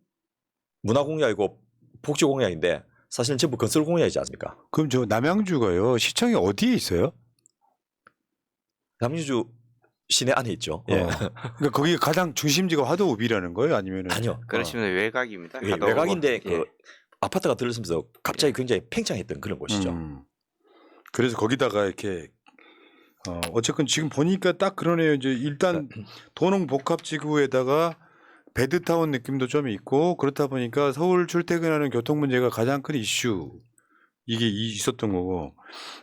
Speaker 3: 문화공약이고 복지공약인데 사실은 전부 건설공약이지 않습니까?
Speaker 1: 그럼 저 남양주가요. 시청이 어디에 있어요?
Speaker 3: 남양주 시내 안에 있죠. 예.
Speaker 1: 그러니까 거기 가장 중심지가 화도읍이라는 거예요? 아니면은
Speaker 3: 아니요.
Speaker 2: 그렇습니다. 외곽입니다.
Speaker 3: 예,
Speaker 2: 하도
Speaker 3: 외곽인데
Speaker 2: 예.
Speaker 3: 그 아파트가 들어서면서 갑자기 굉장히 팽창했던 그런 곳이죠.
Speaker 1: 그래서 거기다가 이렇게 어쨌건 지금 보니까 딱 그러네요. 이제 일단 도농 복합지구에다가 배드타운 느낌도 좀 있고 그렇다 보니까 서울 출퇴근하는 교통 문제가 가장 큰 이슈 이게 있었던 거고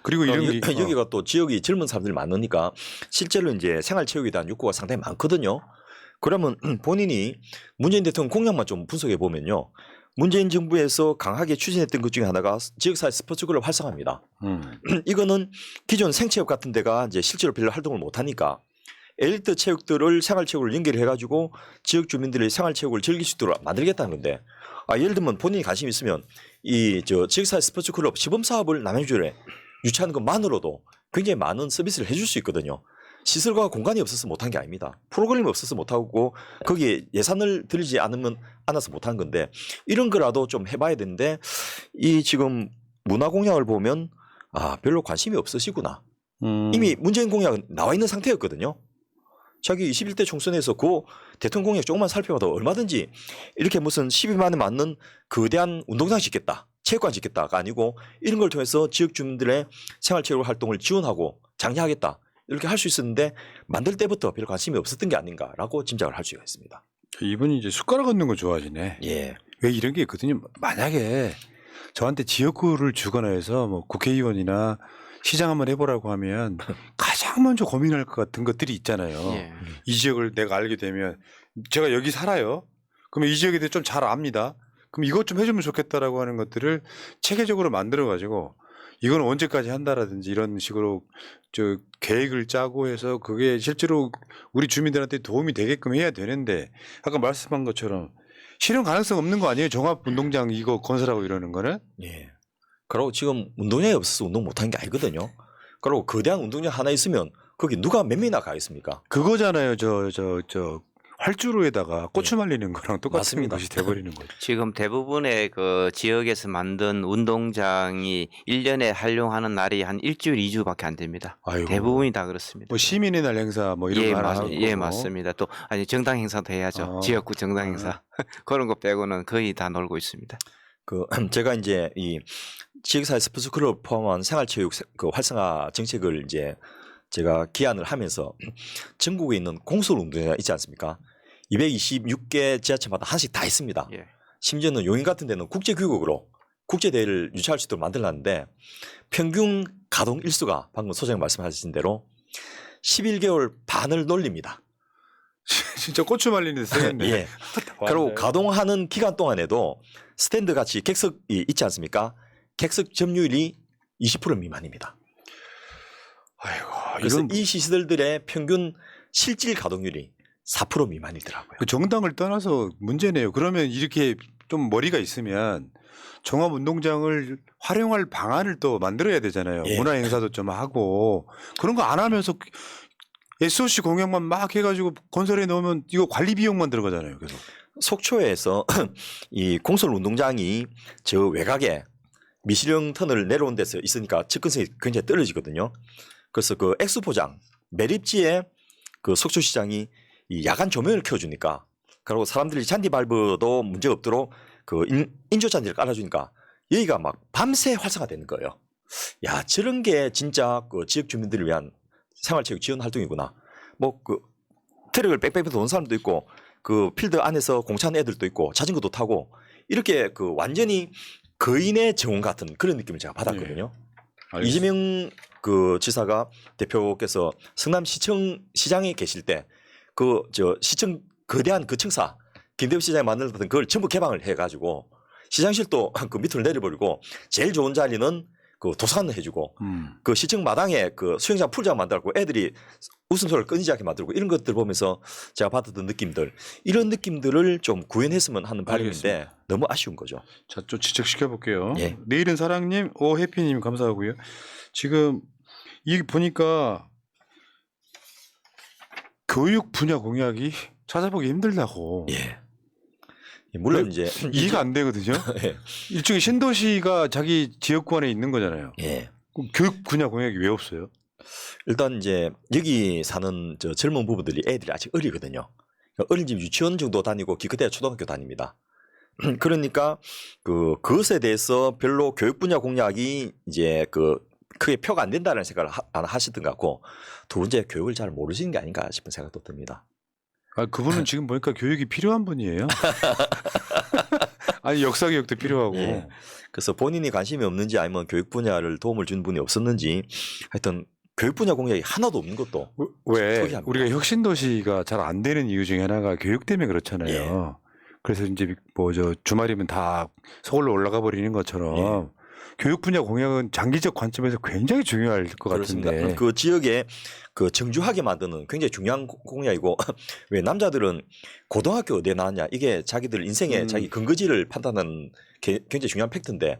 Speaker 1: 그리고 이런 게
Speaker 3: 여기가 또 지역이 젊은 사람들이 많으니까 실제로 이제 생활체육에 대한 욕구가 상당히 많거든요. 그러면 본인이 문재인 대통령 공약만 좀 분석해 보면요. 문재인 정부에서 강하게 추진했던 것 중에 하나가 지역사회 스포츠클럽 활성화입니다. 이거는 기존 생체육 같은 데가 이제 실제로 별로 활동을 못 하니까 엘리트 체육들을 생활체육을 연결해가지고 지역 주민들의 생활체육을 즐길 수 있도록 만들겠다는 건데 예를 들면 본인이 관심 있으면 이 지역사회 스포츠클럽 시범사업을 남양주에 유치하는 것만으로도 굉장히 많은 서비스를 해줄 수 있거든요. 시설과 공간이 없어서 못한 게 아닙니다. 프로그램이 없어서 못하고 거기에 예산을 들이지 않아서 못한 건데 이런 거라도 좀 해봐야 되는데 이 지금 문화공약을 보면 별로 관심이 없으시구나. 이미 문재인 공약은 나와 있는 상태였거든요. 자기 21대 총선에서 그 대통령 공약 조금만 살펴봐도 얼마든지 이렇게 무슨 12만에 맞는 거대한 운동장 짓겠다, 체육관 짓겠다가 아니고 이런 걸 통해서 지역 주민들의 생활체육 활동을 지원하고 장려하겠다. 이렇게 할 수 있었는데 만들 때부터 별 관심이 없었던 게 아닌가라고 짐작을 할 수가 있습니다.
Speaker 1: 이분이 이제 숟가락 얹는 거 좋아하시네.
Speaker 3: 예.
Speaker 1: 왜 이런 게 있거든요. 만약에 저한테 지역구를 주거나 해서 뭐 국회의원이나 시장 한번 해보라고 하면 가장 먼저 고민할 것 같은 것들이 있잖아요.
Speaker 2: 예.
Speaker 1: 이 지역을 내가 알게 되면 제가 여기 살아요. 그러면 이 지역에 대해 좀 잘 압니다. 그럼 이것 좀 해주면 좋겠다라고 하는 것들을 체계적으로 만들어가지고 이건 언제까지 한다라든지 이런 식으로 저 계획을 짜고 해서 그게 실제로 우리 주민들한테 도움이 되게끔 해야 되는데 아까 말씀한 것처럼 실현 가능성 없는 거 아니에요? 종합 운동장 이거 건설하고 이러는 거는?
Speaker 3: 예. 그리고 지금 운동장이 없어서 운동 못한 게 아니거든요. 그리고 거대한 운동장 하나 있으면 거기 누가 몇 명이나 가겠습니까?
Speaker 1: 그거잖아요. 저 활주로에다가 고추 말리는 거랑 똑같은
Speaker 3: 맞습니다.
Speaker 1: 것이 돼버리는 거죠.
Speaker 2: 지금 대부분의 그 지역에서 만든 운동장이 1년에 활용하는 날이 한 일주일, 2주밖에 안 됩니다.
Speaker 1: 아이고.
Speaker 2: 대부분이 다 그렇습니다.
Speaker 1: 뭐 시민의 날 행사 뭐 이런
Speaker 2: 예,
Speaker 1: 거 하나 하고.
Speaker 2: 예, 맞습니다. 또 아니 정당 행사도 해야죠. 지역구 정당 행사. 그런 거 빼고는 거의 다 놀고 있습니다.
Speaker 3: 그 제가 이제 이 지역사회 스포츠 클럽 포함한 생활체육 그 활성화 정책을 이제 제가 기한을 하면서 전국에 있는 공설 운동장 있지 않습니까? 226개 지하철마다 하나씩 다 있습니다.
Speaker 2: 예.
Speaker 3: 심지어는 용인 같은 데는 국제규격으로 국제대회를 유치할 수 있도록 만들었는데 평균 가동 일수가 방금 소장님 말씀하신 대로 11개월 반을 놀립니다.
Speaker 1: 진짜 고추 말리는 데 쓰겠네.
Speaker 3: 예. 그리고 가동하는 기간 동안에도 스탠드 같이 객석이 있지 않습니까? 객석 점유율이 20% 미만입니다.
Speaker 1: 아이고,
Speaker 3: 그래서
Speaker 1: 이건
Speaker 3: 이 시설들의 평균 실질 가동률이 4% 미만이더라고요.
Speaker 1: 그 정당을 떠나서 문제네요. 그러면 이렇게 좀 머리가 있으면 종합운동장을 활용할 방안을 또 만들어야 되잖아요.
Speaker 3: 예.
Speaker 1: 문화 행사도 좀 하고 그런 거 안 하면서 SOC 공약만 막 해가지고 건설해 놓으면 이거 관리 비용만 들어가잖아요. 그래서
Speaker 3: 속초에서 이 공설 운동장이 저 외곽에 미시령 터널 내려온 데서 있으니까 접근성이 굉장히 떨어지거든요. 그래서 그 엑스포장 매립지에 그 속초시장이 이 야간 조명을 켜주니까 그리고 사람들이 잔디 밟아도 문제 없도록 그 인조 잔디를 깔아주니까 여기가 막 밤새 활성화되는 거예요. 야, 저런 게 진짜 그 지역 주민들을 위한 생활체육 지원 활동이구나. 뭐 그 트랙을 빽빽 도는 사람도 있고 그 필드 안에서 공차하는 애들도 있고 자전거도 타고 이렇게 그 완전히 거인의 정원 같은 그런 느낌을 제가 받았거든요.
Speaker 1: 알겠습니다.
Speaker 3: 이재명 그 지사가 대표께서 성남시청 시장에 계실 때 그 저 시청 거대한 그 층사 김대엽 시장이 만들었던 그걸 전부 개방을 해가지고 시장실도 그 밑으로 내려버리고 제일 좋은 자리는 그 도서관을 해주고 그 시청 마당에 그 수영장 풀장 만들고 애들이 웃음소리를 끊이지 않게 만들고 이런 것들 보면서 제가 받았던 느낌들 이런 느낌들을 좀 구현했으면 하는 바람인데
Speaker 1: 알겠습니다.
Speaker 3: 너무 아쉬운 거죠.
Speaker 1: 자, 좀 지적시켜 볼게요.
Speaker 3: 예.
Speaker 1: 내일은 사랑님, 오 해피님 감사하고요. 지금 이 보니까 교육 분야 공약이 찾아보기 힘들다고.
Speaker 3: 예. 물론 이제
Speaker 1: 이해가 안 되거든요.
Speaker 3: 예.
Speaker 1: 일종의 신도시가 자기 지역구 안에 있는 거잖아요.
Speaker 3: 예.
Speaker 1: 그럼 교육 분야 공약이 왜 없어요?
Speaker 3: 일단 이제 여기 사는 저 젊은 부부들이 애들이 아직 어리거든요. 그러니까 어린 집 유치원 정도 다니고 기껏해야 초등학교 다닙니다. 그러니까 그것에 대해서 별로 교육 분야 공약이 이제 그 크게 표가 안 된다는 생각을 안 하시던 것 같고 두 번째 교육을 잘 모르시는 게 아닌가 싶은 생각도 듭니다.
Speaker 1: 아, 그분은 지금 보니까 교육이 필요한 분이에요. 아니 역사 교육도 필요하고.
Speaker 3: 예. 그래서 본인이 관심이 없는지 아니면 교육 분야를 도움을 준 분이 없었는지 하여튼 교육 분야 공약이 하나도 없는 것도
Speaker 1: 왜
Speaker 3: 특이합니다.
Speaker 1: 우리가 혁신 도시가 잘 안 되는 이유 중에 하나가 교육 때문에 그렇잖아요.
Speaker 3: 예.
Speaker 1: 그래서 이제 뭐 저 주말이면 다 서울로 올라가 버리는 것처럼 교육 분야 공약은 장기적 관점에서 굉장히 중요할 것
Speaker 3: 그렇습니다.
Speaker 1: 같은데.
Speaker 3: 그 지역에 그 정주하게 만드는 굉장히 중요한 공약이고 왜 남자들은 고등학교 어디에 나왔냐 이게 자기들 인생의 자기 근거지를 판단하는 굉장히 중요한 팩트인데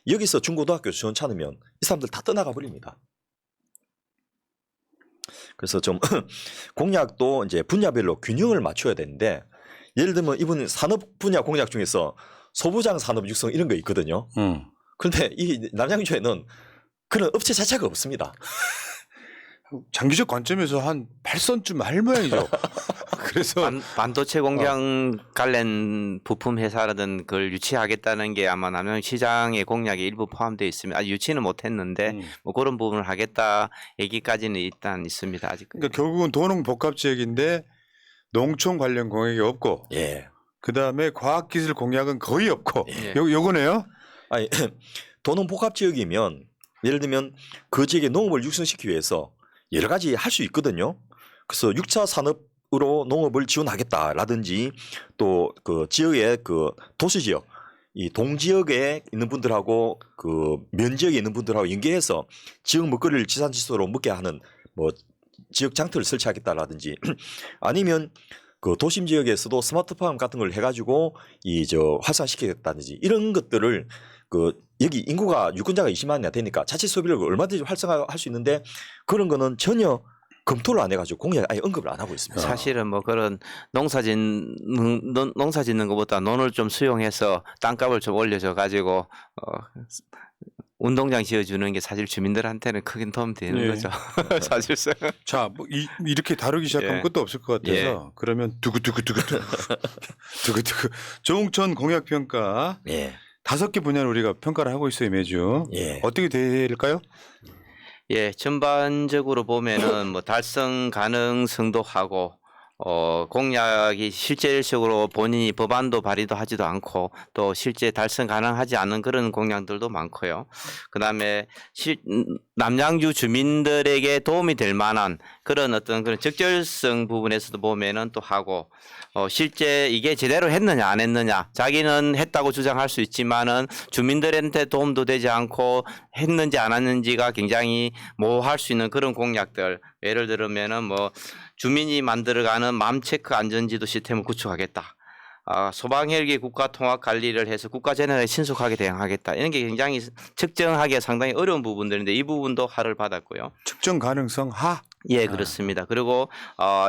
Speaker 3: 여기서 중고등학교 지원찮으면 이 사람들 다 떠나가 버립니다. 그래서 좀 공약도 이제 분야별로 균형을 맞춰야 되는데 예를 들면 이분 산업 분야 공약 중에서 소부장 산업 육성 이런 거 있거든요. 그런데 이 남양주에는 그런 업체 자체가 없습니다.
Speaker 1: 장기적 관점에서 한 8선쯤 할 모양이죠. 그래서
Speaker 2: 반도체 공장 관련 부품 회사라든 그걸 유치하겠다는 게 아마 남양시장의 공약에 일부 포함되어 있습니다. 아직 유치는 못했는데 뭐 그런 부분을 하겠다 얘기까지는 일단 있습니다. 아직.
Speaker 1: 그러니까 결국은 도농 복합 지역인데 농촌 관련 공약이 없고,
Speaker 3: 예.
Speaker 1: 그 다음에 과학기술 공약은 거의 없고,
Speaker 2: 예.
Speaker 1: 요거네요.
Speaker 3: 아니 도농 복합 지역이면 예를 들면 그 지역의 농업을 육성시키기 위해서 여러 가지 할 수 있거든요. 그래서 6차 산업으로 농업을 지원하겠다라든지 또 그 지역의 그 도시 지역 이 동지역에 있는 분들하고 그 면지역에 있는 분들하고 연계해서 지역 먹거리를 지산지소로 먹게 하는 뭐 지역 장터를 설치하겠다라든지 아니면 그 도심 지역에서도 스마트팜 같은 걸 해가지고 활성화시키겠다든지 이런 것들을 그 여기 인구가 유권자가 20만이나 되니까 자치 소비를 얼마든지 활성화할 수 있는데 그런 거는 전혀 검토를 안 해가지고 공약 아예 언급을 안 하고 있습니다.
Speaker 2: 사실은 뭐 그런 농사 짓는 것보다 논을 좀 수용해서 땅값을 좀 올려줘 가지고 운동장 지어주는 게 사실 주민들한테는 크게 도움이 되는
Speaker 1: 예.
Speaker 2: 거죠. 사실상.
Speaker 1: 자, 뭐 이렇게 다루기 시작하면
Speaker 2: 예.
Speaker 1: 끝도 없을 것 같아서
Speaker 2: 예.
Speaker 1: 그러면 두구두구두구두구 두구두구 조홍천 공약 평가
Speaker 3: 예.
Speaker 1: 5개 분야를 우리가 평가를 하고 있어요 매주.
Speaker 3: 예.
Speaker 1: 어떻게 될까요?
Speaker 2: 예, 전반적으로 보면은 뭐 달성 가능성도 하고 공약이 실질적으로 본인이 법안도 발의도 하지도 않고 또 실제 달성 가능하지 않은 그런 공약들도 많고요. 그다음에 남양주 주민들에게 도움이 될 만한 그런 어떤 그런 적절성 부분에서도 보면은 또 하고 실제 이게 제대로 했느냐 안 했느냐 자기는 했다고 주장할 수 있지만은 주민들한테 도움도 되지 않고 했는지 안 했는지가 굉장히 모호할 수 있는 그런 공약들 예를 들면은 뭐 주민이 만들어가는 맘체크 안전지도 시스템을 구축하겠다. 소방 헬기 국가 통합 관리를 해서 국가 재난에 신속하게 대응하겠다. 이런 게 굉장히 측정하기가 상당히 어려운 부분들인데 이 부분도 하를 받았고요.
Speaker 1: 측정 가능성 하.
Speaker 2: 예, 그렇습니다. 그리고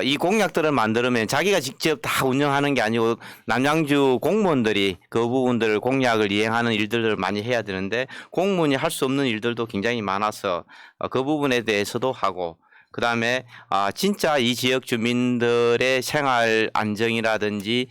Speaker 2: 이 공약들을 만들면 자기가 직접 다 운영하는 게 아니고 남양주 공무원들이 그 부분들을 공약을 이행하는 일들을 많이 해야 되는데 공무원이 할 수 없는 일들도 굉장히 많아서 그 부분에 대해서도 하고 그다음에 진짜 이 지역 주민들의 생활 안정이라든지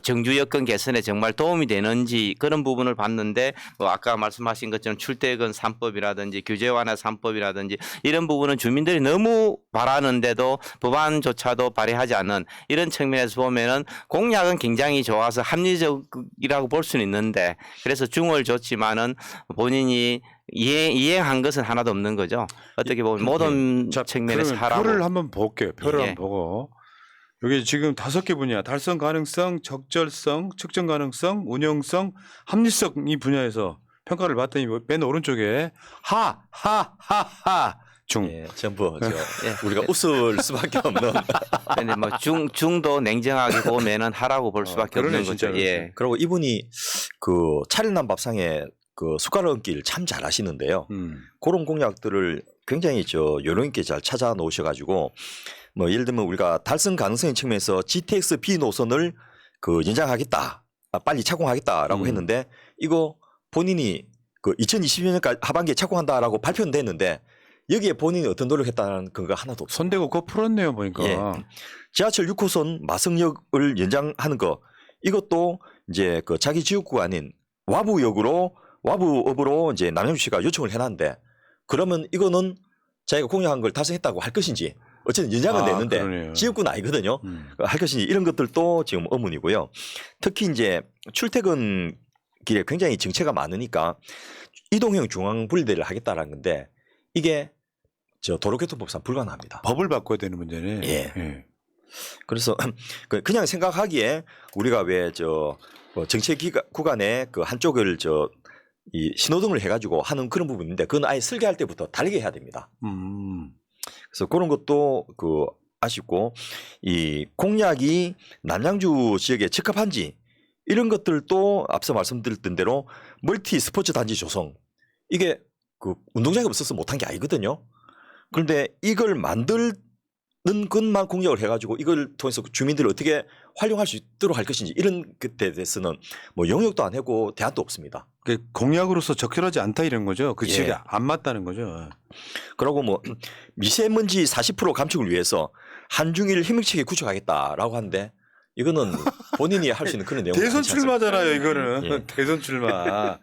Speaker 2: 정주 여건 개선에 정말 도움이 되는지 그런 부분을 봤는데 뭐 아까 말씀하신 것처럼 출퇴근 3법이라든지 규제 완화 3법이라든지 이런 부분은 주민들이 너무 바라는데도 법안조차도 발의하지 않은 이런 측면에서 보면은 공약은 굉장히 좋아서 합리적이라고 볼 수는 있는데 그래서 중을 줬지만은 본인이 이행한 것은 하나도 없는 거죠. 어떻게 보면 모든
Speaker 1: 자,
Speaker 2: 측면에서
Speaker 1: 그러면
Speaker 2: 하라고.
Speaker 1: 표를 한번 볼게요. 표를
Speaker 2: 예.
Speaker 1: 한번 보고 여기 지금 5개 분야 달성 가능성, 적절성, 측정 가능성, 운영성, 합리성 이 분야에서 평가를 받더니 맨 오른쪽에 하하하하 중.
Speaker 3: 예, 전부
Speaker 2: 예.
Speaker 3: 우리가 웃을 수밖에 없는.
Speaker 2: 근데 뭐 중도 냉정하게 보면은 하라고 볼 수밖에
Speaker 1: 그러네,
Speaker 2: 없는 거죠.
Speaker 1: 진짜
Speaker 2: 예.
Speaker 3: 그리고 이분이 그 차릴남 밥상에 그 숟가락 얹기를 참 잘하시는데요. 그런 공약들을 굉장히 요령 있게 잘 찾아 놓으셔가지고 뭐 예를 들면 우리가 달성 가능성의 측면에서 GTX B 노선을 그 연장하겠다, 빨리 착공하겠다라고 했는데 이거 본인이 그 2020년까지 하반기에 착공한다라고 발표는 됐는데 여기에 본인이 어떤 노력했다는 근거가 하나도 없어요.
Speaker 1: 손대고 그거 풀었네요 보니까.
Speaker 3: 예. 지하철 6호선 마성역을 연장하는 거 이것도 이제 그 자기 지역구가 아닌 와부업으로 이제 남양주시가 요청을 해놨는데 그러면 이거는 자기가 공약한 걸 달성했다고 할 것인지 어쨌든 연장은 됐는데
Speaker 1: 그러네요.
Speaker 3: 지역구는 아니거든요. 할 것인지 이런 것들도 지금 의문이고요. 특히 이제 출퇴근 길에 굉장히 정체가 많으니까 이동형 중앙 분리대를 하겠다라는 건데 이게 도로교통법상 불가능합니다.
Speaker 1: 법을 바꿔야 되는 문제네.
Speaker 3: 예. 그래서 그냥 생각하기에 우리가 왜 정체 구간에 그 한쪽을 이 신호등을 해가지고 하는 그런 부분인데 그건 아예 설계할 때부터 다르게 해야 됩니다. 그래서 그런 것도 아쉽고 이 공약이 남양주 지역에 적합한지 이런 것들도 앞서 말씀드렸던 대로 멀티 스포츠 단지 조성 이게 그 운동장이 없어서 못한 게 아니거든요. 그런데 이걸 만드는 것만 공약을 해가지고 이걸 통해서 주민들을 어떻게 활용할 수 있도록 할 것인지 이런 것에 대해서는 뭐 영역도 안 하고 대안도 없습니다.
Speaker 1: 공약으로서 적절하지 않다 이런 거죠. 그 지역에 안 맞다는 거죠.
Speaker 3: 그리고 뭐 미세먼지 40% 감축을 위해서 한중일 협력체계 구축하겠다라고 하는데 이거는 본인이 할 수 있는 그런 내용.
Speaker 1: 대선 출마잖아요, 이거는.
Speaker 3: 예.
Speaker 1: 대선 출마.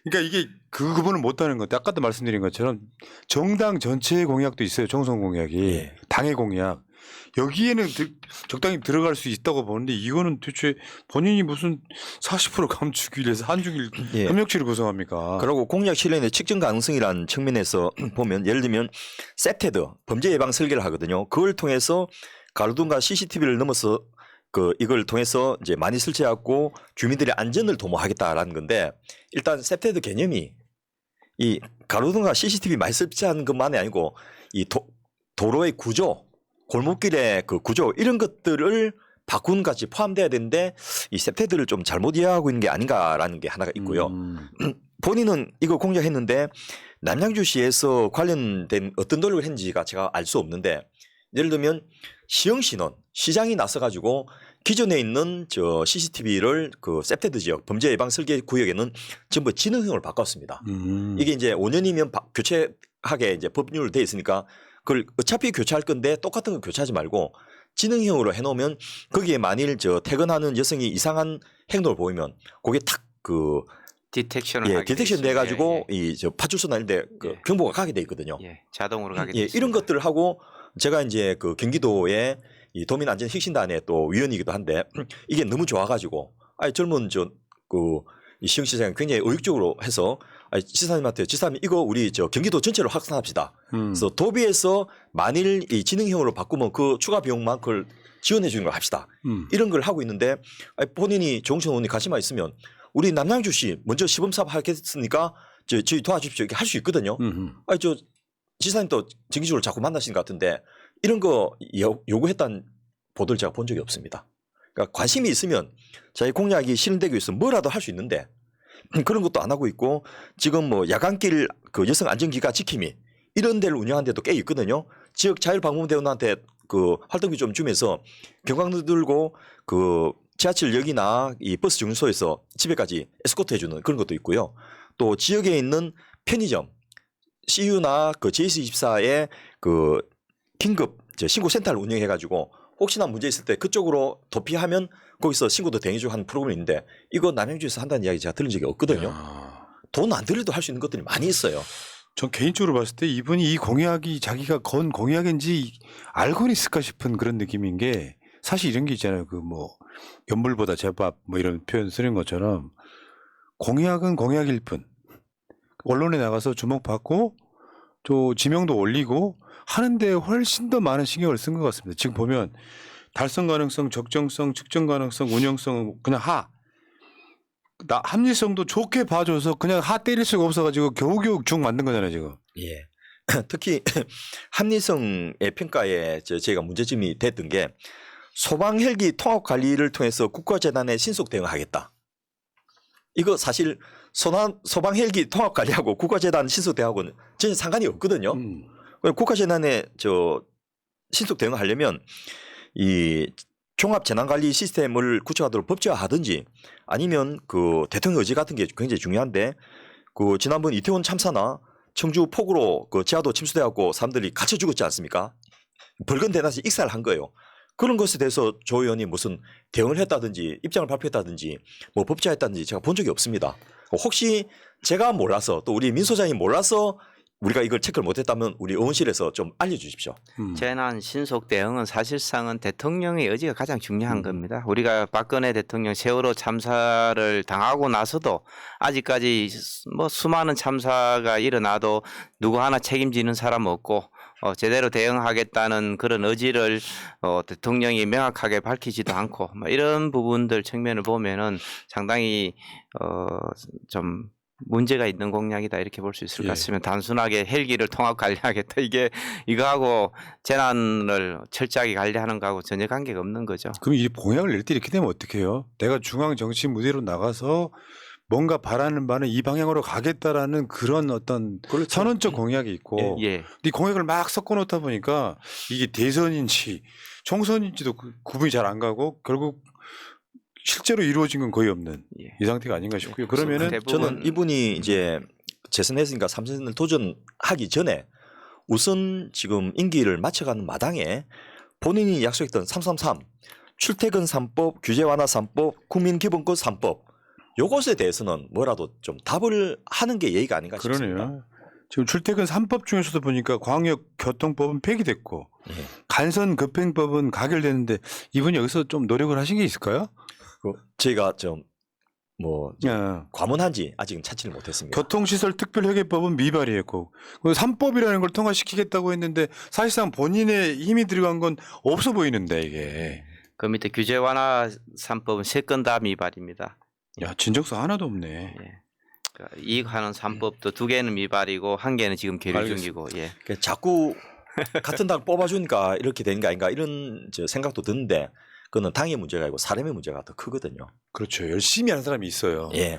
Speaker 1: 그러니까 이게 그 부분을 못하는 것. 아까도 말씀드린 것처럼 정당 전체의 공약도 있어요. 총선 공약이.
Speaker 3: 예.
Speaker 1: 당의 공약. 여기에는 적당히 들어갈 수 있다고 보는데 이거는 대체 본인이 무슨 40% 감추기 위해서 한중일
Speaker 3: 예.
Speaker 1: 협력체를 구성합니까?
Speaker 3: 그리고 공약 실현의 측정 가능성이라는 측면에서 보면 예를 들면 세테드 범죄 예방 설계를 하거든요. 그걸 통해서 가로등과 CCTV를 넘어서 이걸 통해서 이제 많이 설치하고 주민들의 안전을 도모하겠다라는 건데 일단 셉테드 개념이 이 가로등과 CCTV 많이 설치하는 것만이 아니고 이 도로의 구조, 골목길의 그 구조 이런 것들을 바꾸는 것이 포함돼야 되는데 이 셉테드를 좀 잘못 이해하고 있는 게 아닌가라는 게 하나가 있고요. 본인은 이거 공략했는데 남양주시에서 관련된 어떤 노력을 했는지가 제가 알 수 없는데 예를 들면 시흥시는 시장이 나서가지고 기존에 있는 저 CCTV를 그 셉테드 지역 범죄 예방 설계 구역에는 전부 지능형으로 바꿨습니다. 이게 이제 5년이면 교체하게 이제 법률로 돼 있으니까 그걸 어차피 교체할 건데 똑같은 거 교체하지 말고 지능형으로 해놓으면 거기에 만일 저 퇴근하는 여성이 이상한 행동을 보이면 그게 탁그
Speaker 2: 디텍션을
Speaker 3: 예,
Speaker 2: 하게 돼
Speaker 3: 디텍션
Speaker 2: 있습니다.
Speaker 3: 돼가지고
Speaker 2: 예,
Speaker 3: 이 저 파출소나 이런 데 그
Speaker 2: 예.
Speaker 3: 경보가 가게 돼 있거든요.
Speaker 2: 예, 자동으로 가게 돼
Speaker 3: 예,
Speaker 2: 있습니다.
Speaker 3: 이런 것들을 하고 제가 이제 그 경기도의 이 도민안전혁신단의 또 위원이기도 한데 이게 너무 좋아가지고 젊은 이 시흥시장이 굉장히 의욕적으로 해서 지사님한테 지사님 이거 우리 저 경기도 전체로 확산합시다. 그래서 도비에서 만일 이 지능형으로 바꾸면 그 추가 비용만 그걸 지원해 주는 걸 합시다. 이런 걸 하고 있는데 본인이 정천 의원이 관심만 있으면 우리 남양주시 먼저 시범사업 하겠으니까 저희 도와주십시오 이렇게 할 수 있거든요. 저 지사님 또 정기적으로 자꾸 만나시는 것 같은데 이런 거 요구했다는 보도를 제가 본 적이 없습니다. 그러니까 관심이 있으면 자기 공약이 실현되기 위해서 뭐라도 할 수 있는데 그런 것도 안 하고 있고 지금 뭐 야간길 그 여성 안전기가 지킴이 이런 데를 운영하는 데도 꽤 있거든요. 지역 자율방문대원한테 그 활동비 좀 주면서 경광등 들고 그 지하철역이나 이 버스 정류소에서 집에까지 에스코트 해주는 그런 것도 있고요. 또 지역에 있는 편의점, CU나 그 JS24의 그 긴급 신고센터를 운영해가지고 혹시나 문제 있을 때 그쪽으로 도피하면 거기서 신고도 대행해주고 하는 프로그램이 있는데 이거 남양주에서 한다는 이야기 제가 들은 적이 없거든요. 돈 안 들여도 할 수 있는 것들이 많이 있어요.
Speaker 1: 전 개인적으로 봤을 때 이분이 이 공약이 자기가 건 공약인지 알고는 있을까 싶은 그런 느낌인 게 사실 이런 게 있잖아요. 그 뭐 연물보다 제밥 뭐 이런 표현 쓰는 것처럼 공약은 공약일 뿐 언론에 나가서 주목받고 또 지명도 올리고 하는데 훨씬 더 많은 신경을 쓴 것 같습니다. 지금 보면 달성 가능성, 적정성, 측정 가능성, 운영성 그냥 합리성도 좋게 봐줘서 그냥 때릴 수가 없어가지고 겨우겨우 중 만든 거잖아요 지금.
Speaker 3: 예. 특히 합리성의 평가에 저희가 문제점이 됐던 게 소방헬기 통합 관리를 통해서 국가재난에 신속 대응하겠다. 이거 사실 소방헬기 통합 관리하고 국가재난 신속 대응하고는 전혀 상관이 없거든요. 국가재난에 신속 대응하려면 이 종합재난관리 시스템을 구축하도록 법제화하든지 아니면 그 대통령 의지 같은 게 굉장히 중요한데 그 지난번 이태원 참사나 청주 폭우로 그 지하도 침수돼갖고 사람들이 갇혀 죽었지 않습니까? 벌건 대낮에 익살한 거예요. 그런 것에 대해서 조 의원이 무슨 대응을 했다든지 입장을 발표했다든지 뭐 법제화했다든지 제가 본 적이 없습니다. 혹시 제가 몰라서 또 우리 민 소장이 몰라서 우리가 이걸 체크를 못했다면 우리 의원실에서 좀 알려주십시오.
Speaker 2: 재난 신속 대응은 사실상은 대통령의 의지가 가장 중요한 겁니다. 우리가 박근혜 대통령 세월호 참사를 당하고 나서도 아직까지 뭐 수많은 참사가 일어나도 누구 하나 책임지는 사람 없고 제대로 대응하겠다는 그런 의지를 대통령이 명확하게 밝히지도 않고 뭐 이런 부분들 측면을 보면은 상당히 좀 문제가 있는 공약이다 이렇게 볼 수 있을 것 같습니다. 단순하게 헬기를 통합 관리하겠다 이거하고 재난을 철저하게 관리하는 거하고 전혀 관계가 없는 거죠.
Speaker 1: 그럼 이 공약을 낼 때 이렇게 되면 어떡해요? 내가 중앙 정치 무대로 나가서 뭔가 바라는 바는 이 방향으로 가겠다라는 그런 어떤 선언적 공약이 있고 이 공약을 막 섞어놓다 보니까 이게 대선인지 총선인지도 구분이 잘 안 가고 결국 실제로 이루어진 건 거의 없는 이 상태가 아닌가 싶고요. 그러면은
Speaker 3: 저는 이분이 이제 재선했으니까 3선을 도전하기 전에 우선 지금 임기를 마쳐가는 마당에 본인이 약속했던 333 출퇴근 3법, 규제 완화 3법, 국민기본권 3법 요것에 대해서는 뭐라도 좀 답을 하는 게 예의가 아닌가 싶습니다.
Speaker 1: 그러네요. 지금 출퇴근 3법 중에서도 보니까 광역교통법은 폐기됐고 간선급행법은 가결됐는데 이분이 여기서 좀 노력을 하신 게 있을까요?
Speaker 3: 저희가 좀 과문한지 아직은 찾지를 못했습니다.
Speaker 1: 교통시설 특별회계법은 미발이했고 3법이라는 걸 통과시키겠다고 했는데 사실상 본인의 힘이 들어간 건 없어 보이는데 이게
Speaker 2: 그 밑에 규제 완화 3법은 3건 다 미발입니다.
Speaker 1: 야, 진정서 하나도 없네.
Speaker 2: 예. 그러니까 이익하는 3법도 2개는 미발이고 1개는 지금 계류
Speaker 1: 알겠습니다.
Speaker 2: 중이고. 예.
Speaker 3: 그러니까 자꾸 같은 당 뽑아주니까 이렇게 된 게 아닌가 이런 생각도 드는데 그거는 당의 문제가 아니고 사람의 문제가 더 크거든요.
Speaker 1: 그렇죠. 열심히 하는 사람이 있어요.
Speaker 3: 예,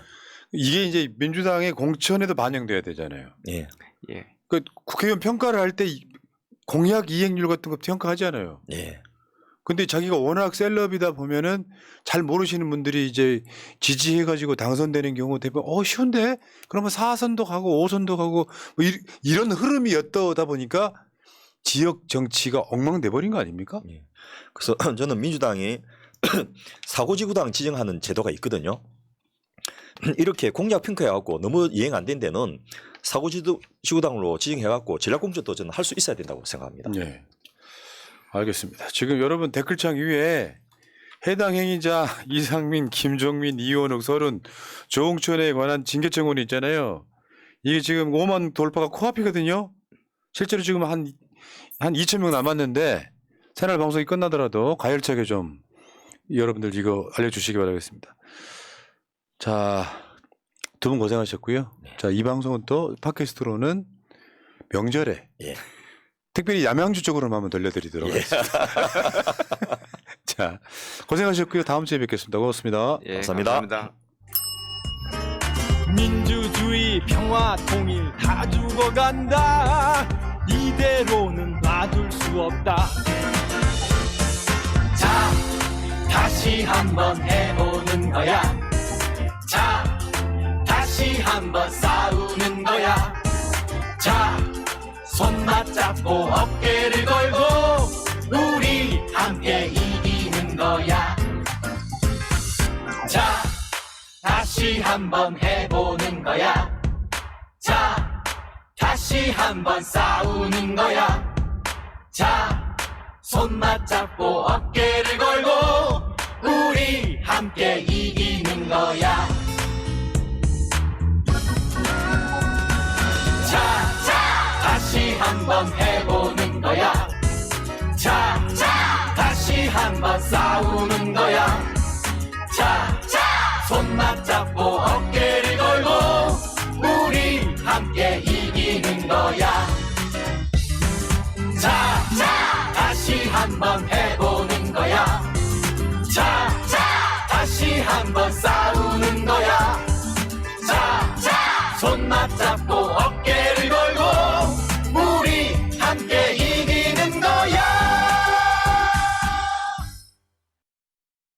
Speaker 1: 이게 이제 민주당의 공천에도 반영돼야 되잖아요.
Speaker 3: 예,
Speaker 2: 예.
Speaker 1: 그 국회의원 평가를 할 때 공약 이행률 같은 거 평가하잖아요.
Speaker 3: 예,
Speaker 1: 근데 자기가 워낙 셀럽이다 보면은 잘 모르시는 분들이 이제 지지해가지고 당선되는 경우 대부분 쉬운데? 그러면 4선도 가고 5선도 가고 뭐 이런 흐름이었다 보니까 지역 정치가 엉망돼 버린 거 아닙니까?
Speaker 3: 예. 그래서 저는 민주당이 사고지구당 지정하는 제도가 있거든요. 이렇게 공약 평가해갖고 너무 이행 안 된 데는 사고지구당으로 지정해갖고 전략공천도 저는 할 수 있어야 된다고 생각합니다.
Speaker 1: 네. 알겠습니다. 지금 여러분 댓글창 위에 해당 행위자 이상민, 김종민, 이원욱, 서른, 조홍천에 관한 징계 청원이 있잖아요. 이게 지금 5만 돌파가 코앞이거든요. 실제로 지금 한 2,000명 남았는데 새날 방송이 끝나더라도 가열차게 좀 여러분들 이거 알려주시기 바라겠습니다. 자, 두 분 고생하셨고요. 자, 이 방송은 또 팟캐스트로는 명절에
Speaker 3: 예.
Speaker 1: 특별히 남양주 쪽으로만 한번 들려드리도록 하겠습니다. 자, 고생하셨고요. 다음 주에 뵙겠습니다. 고맙습니다.
Speaker 2: 예,
Speaker 3: 감사합니다.
Speaker 2: 감사합니다.
Speaker 4: 민주주의 평화 통일 다 죽어간다 이대로는 놔둘 수 없다
Speaker 5: 자, 다시 한번 해보는 거야. 자, 다시 한번 싸우는 거야. 자, 손 맞잡고 어깨를 걸고 우리 함께 이기는 거야. 자, 다시 한번 해보는 거야. 자, 다시 한번 싸우는 거야. 자, 손 맞잡고 어깨를 걸고 우리 함께 이기는 거야. 자, 다시 한번 해보는 거야. 자, 다시 한번 싸우는 거야. 자, 손 맞잡고 어깨를 걸고 우리 함께 이기는 거야. 자, 다시 한번 해보는 거야. 자, 다시 한번 싸우는 거야. 자, 손 맞잡고